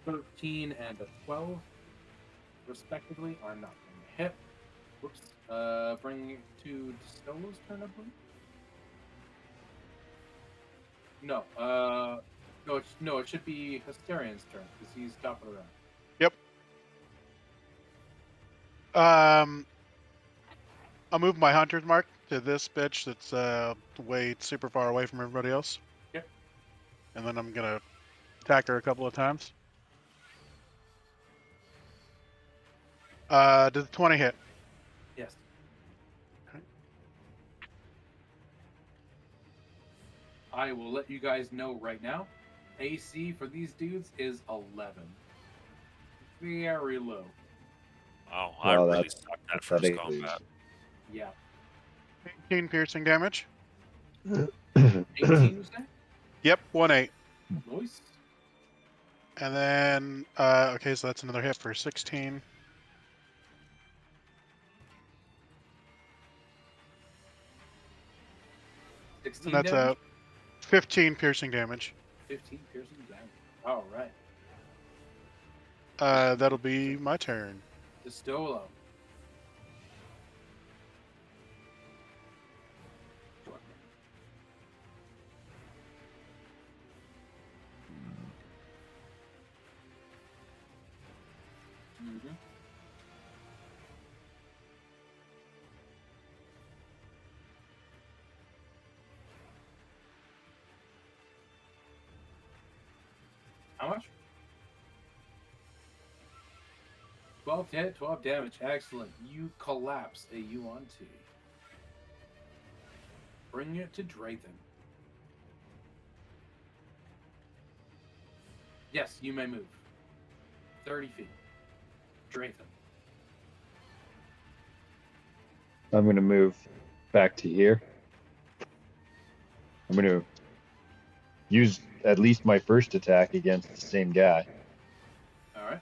13 and a 12, respectively, are not going to hit. Whoops. Bringing it to Distolo's turn, I believe. No, it should be Hysterian's turn because he's top of the round. Yep. I'll move my hunter's mark to this bitch that's way super far away from everybody else. Yep. And then I'm gonna attack her a couple of times. Does the 20 hit? Yes. Okay. I will let you guys know right now. AC for these dudes is 11. Very low. Wow, I Wow, really that's sucked that first pathetic. combat. Yeah. 18 piercing damage. 18, you say? Yep, 1-8. Nice. And then, okay, so that's another hit for 16. And that's damage? 15 piercing damage. 15 piercing damage. All right. That'll be my turn. Distolo. Mm-hmm. How much? 12 to hit, 12 damage. Excellent. You collapse a Yuan Ti. Bring it to Draven. Yes, you may move. 30 feet. Draven. I'm going to move back to here. I'm going to use at least my first attack against the same guy. All right.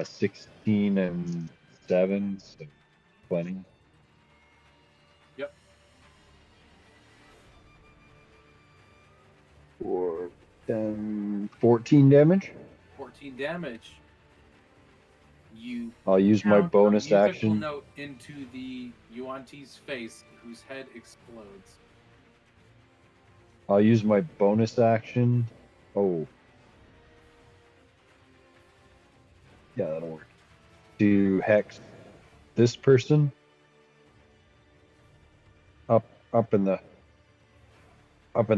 16 and 7, so 20. Yep. For 14 damage. 14 damage. You I'll use my count a bonus musical action. note into the Yuan Ti's face, whose head explodes. I'll use my bonus action. Oh. Yeah, that'll work. To hex this person up in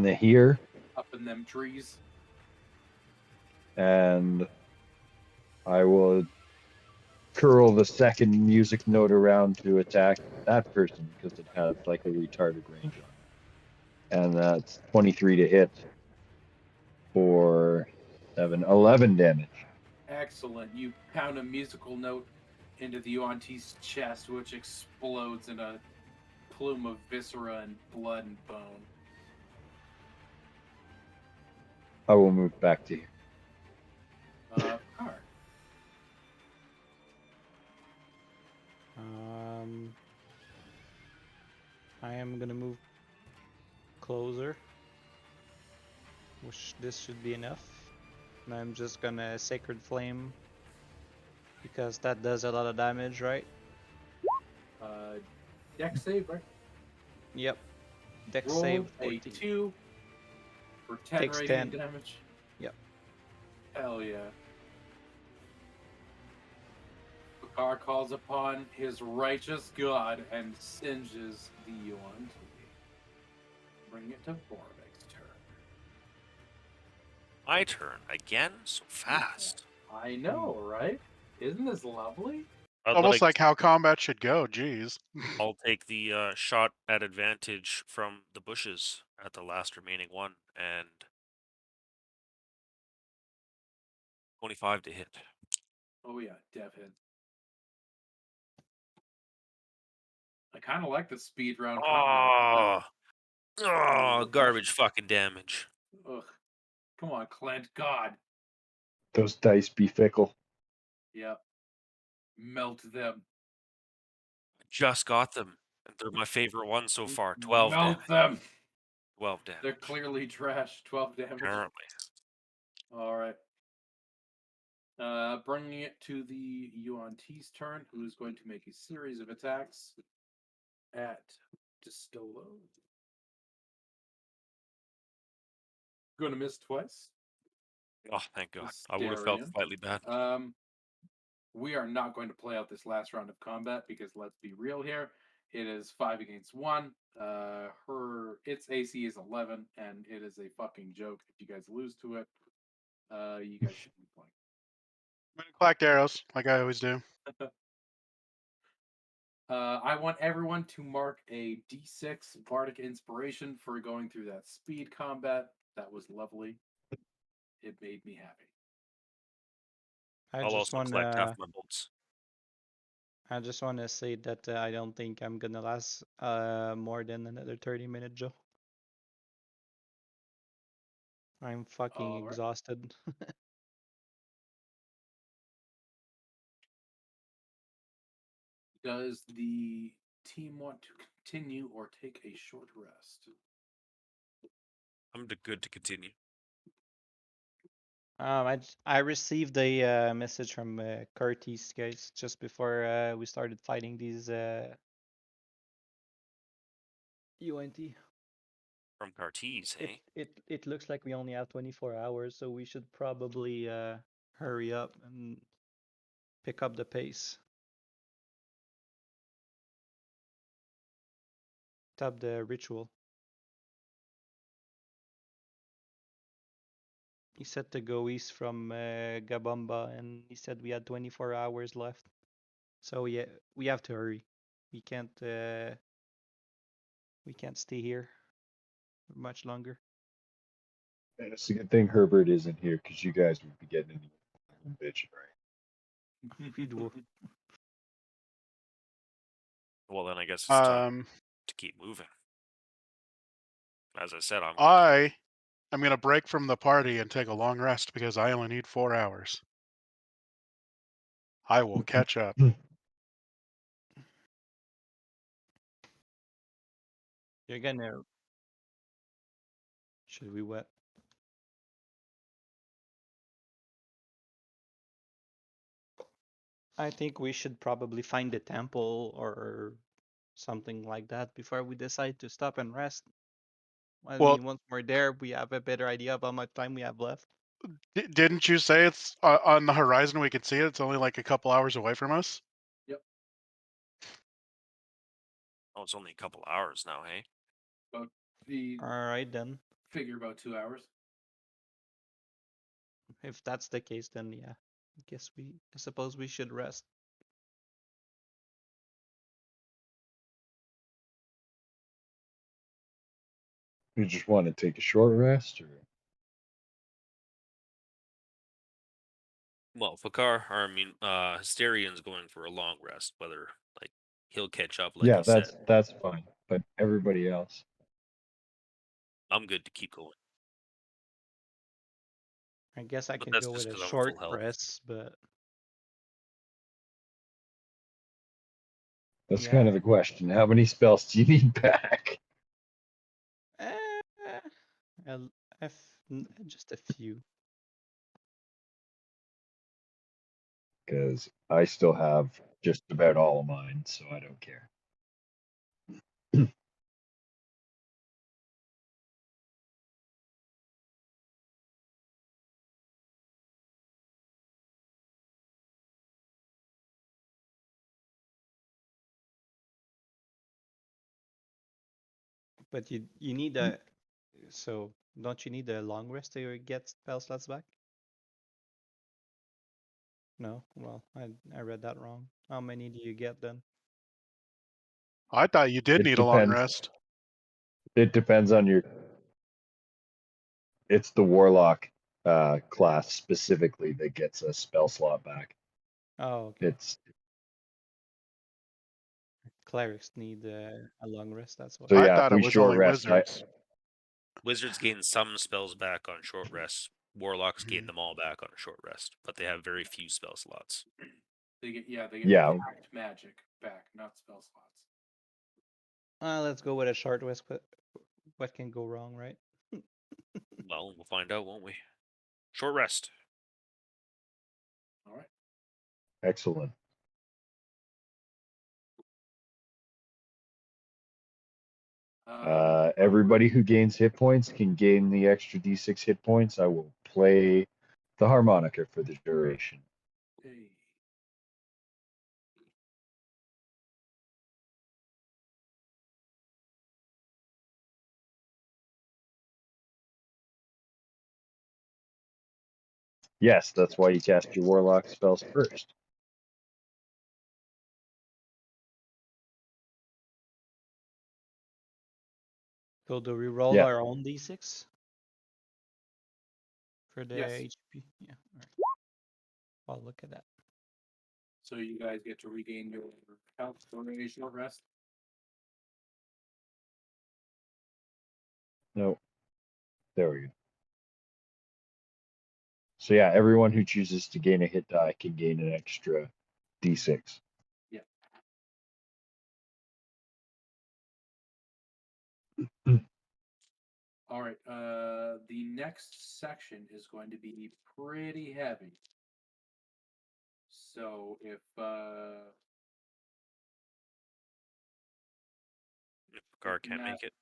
the here. Up in them trees. and I will curl the second music note around to attack that person because it has like a retarded range on it. And that's 23 to hit for 11 damage. Excellent. You pound a musical note into the Yuan-Ti's chest, which explodes in a plume of viscera and blood and bone. I will move back to here. Alright. I am gonna move closer, which this should be enough. And I'm just gonna Sacred Flame because that does a lot of damage, right? Dex save, right? Yep. Dex Roll save a 14. 2 for 10 Takes radiant 10. damage. Yep. Hell yeah. Bakar calls upon his righteous god and singes the Yuan-Ti. Bring it to Borvik's turn. My turn again? So fast. I know, right? Isn't this lovely? I'd Almost like how combat should go. Jeez. I'll take the shot at advantage from the bushes at the last remaining one, and 25 to hit. Oh yeah, dev hit. I kind of like the speed round combat. Oh, garbage fucking damage. Ugh. Come on, Clint. God. Those dice be fickle. Yep. Melt them. Just got them. And they're my favorite one so far. 12 Melt damage. them. 12 damage. They're clearly trash. 12 damage. Apparently. All right. Bringing it to the Yuan-Ti's turn, who is going to make a series of attacks at Distolo. Going to miss twice. Oh, thank God. I would have felt Astarion. slightly bad. We are not going to play out this last round of combat because let's be real here. It is 5 against 1. Its AC is 11, and it is a fucking joke. If you guys lose to it, you guys shouldn't be playing. I'm gonna collect arrows like I always do. I want everyone to mark a D6 Bardic Inspiration for going through that speed combat. That was lovely. It made me happy. I'll also collect half my bolts. I just want to say that I don't think I'm gonna last more than another 30 minutes, Joe. I'm fucking Alright. exhausted. Does the team want to continue or take a short rest? I'm good to continue. I received a message from Curtis, guys, just before we started fighting these UNT. From Cartes, hey? It looks like we only have 24 hours, so we should probably hurry up and pick up the pace. Tap the ritual. He said to go east from Gabamba, and he said we had 24 hours left. So yeah, we have to hurry. We can't stay here much longer. And it's a good thing Herbert isn't here because you guys would be getting any bitch, right? Well, then I guess it's time to keep moving. As I said, I'm gonna break from the party and take a long rest because I only need 4 hours. I will catch up. You're gonna. Should we wet? I think we should probably find a temple or something like that before we decide to stop and rest. I mean, once we're there, we have a better idea of how much time we have left. Didn't you say it's on the horizon? We can see it. It's only like a couple hours away from us. Yep. Oh, it's only a couple hours now, hey? All right then. Figure about 2 hours. if that's the case, then yeah, I suppose we should rest. You just want to take a short rest, or Well, Fakar, or I mean, Hysterian's going for a long rest. Whether like he'll catch up, like yeah, he said. that's fine. But everybody else, I'm good to keep going. I guess I But can that's go just with a 'cause I'm short full health. rest, but that's yeah. kind of the question. How many spells do you need back? I'll, just a few. Because I still have just about all of mine, so I don't care. But you need a so don't you need a long rest to get spell slots back? No, well I read that wrong. How many do you get then? I thought you did It need a long depends. rest. It depends on your. It's the warlock class specifically that gets a spell slot back. Oh, okay. It's Clerics need a long rest. That's why. so I yeah. If thought it we was short only rest, wizards. Wizards gain some spells back on short rests. Warlocks Mm-hmm. gain them all back on a short rest, but they have very few spell slots. They get Yeah. packed magic back, not spell slots. Let's go with a short rest. What can go wrong, right? Well, we'll find out, won't we? Short rest. All right. Excellent. Everybody who gains hit points can gain the extra d6 hit points. I will play the harmonica for the duration. Hey. Yes, that's why you cast your warlock spells first. So do we roll Yeah. our own d6 for the Yes. HP? Yeah. All right. Well, look at that. So you guys get to regain your health during a short rest. No. There we go. So yeah, everyone who chooses to gain a hit die can gain an extra d6. Yeah. All right. The next section is going to be pretty heavy. So if Fakar can't Matt make it.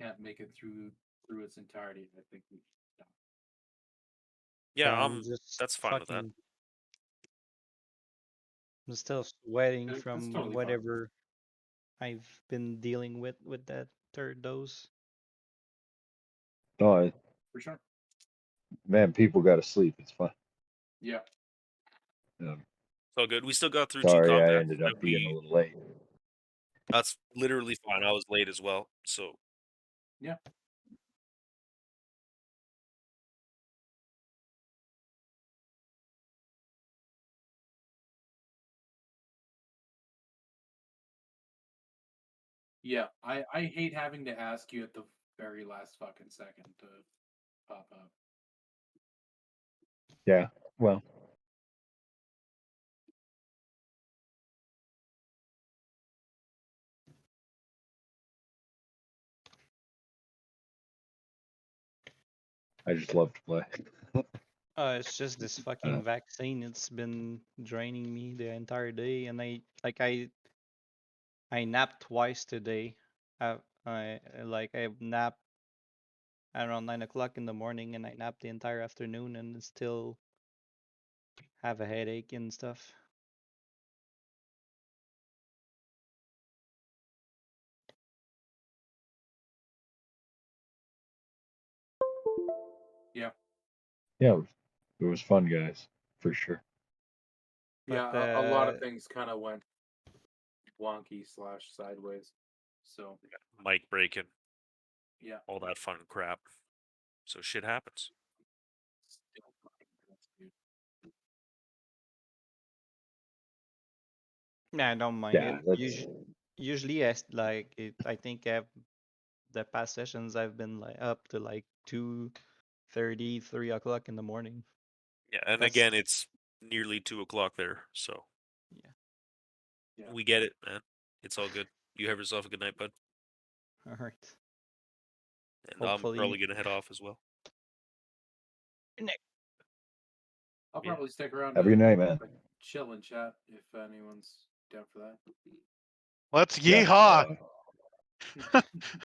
can't make it through its entirety, I think we should stop. Yeah, I'm just that's fine with that. fucking. I'm still sweating That's from totally fine. whatever I've been dealing with that third dose. Oh, For sure. man, people got to sleep. It's fun. Yeah. It's all good. We still got through Sorry, two I combats. ended up being a little late. That's literally fine. I was late as well, so Yeah. Yeah, I hate having to ask you at the very last fucking second to pop up. Yeah, well, I just love to play. It's just this fucking vaccine. It's been draining me the entire day, and I napped twice today. I napped around 9 o'clock in the morning, and I napped the entire afternoon, and still have a headache and stuff. Yeah. Yeah, it was fun, guys, for sure. Yeah, But, a lot of things kind of went wonky / sideways. So Mic breaking, yeah, all that fun crap. So shit happens. still fucking nuts, dude. Yeah, I don't mind Yeah, it. that's Usually, I think the past sessions I've been like up to like 2:30, 3 o'clock in the morning. Yeah, and That's again, it's nearly 2 o'clock there, so Yeah. we get it, man. It's all good. You have yourself a good night, bud. all right. And I'm Hopefully, probably gonna head off as well. I'll Yeah. probably stick around. have a good night, man. Like, chill and chat if anyone's down for that. Let's Yeah, yeehaw.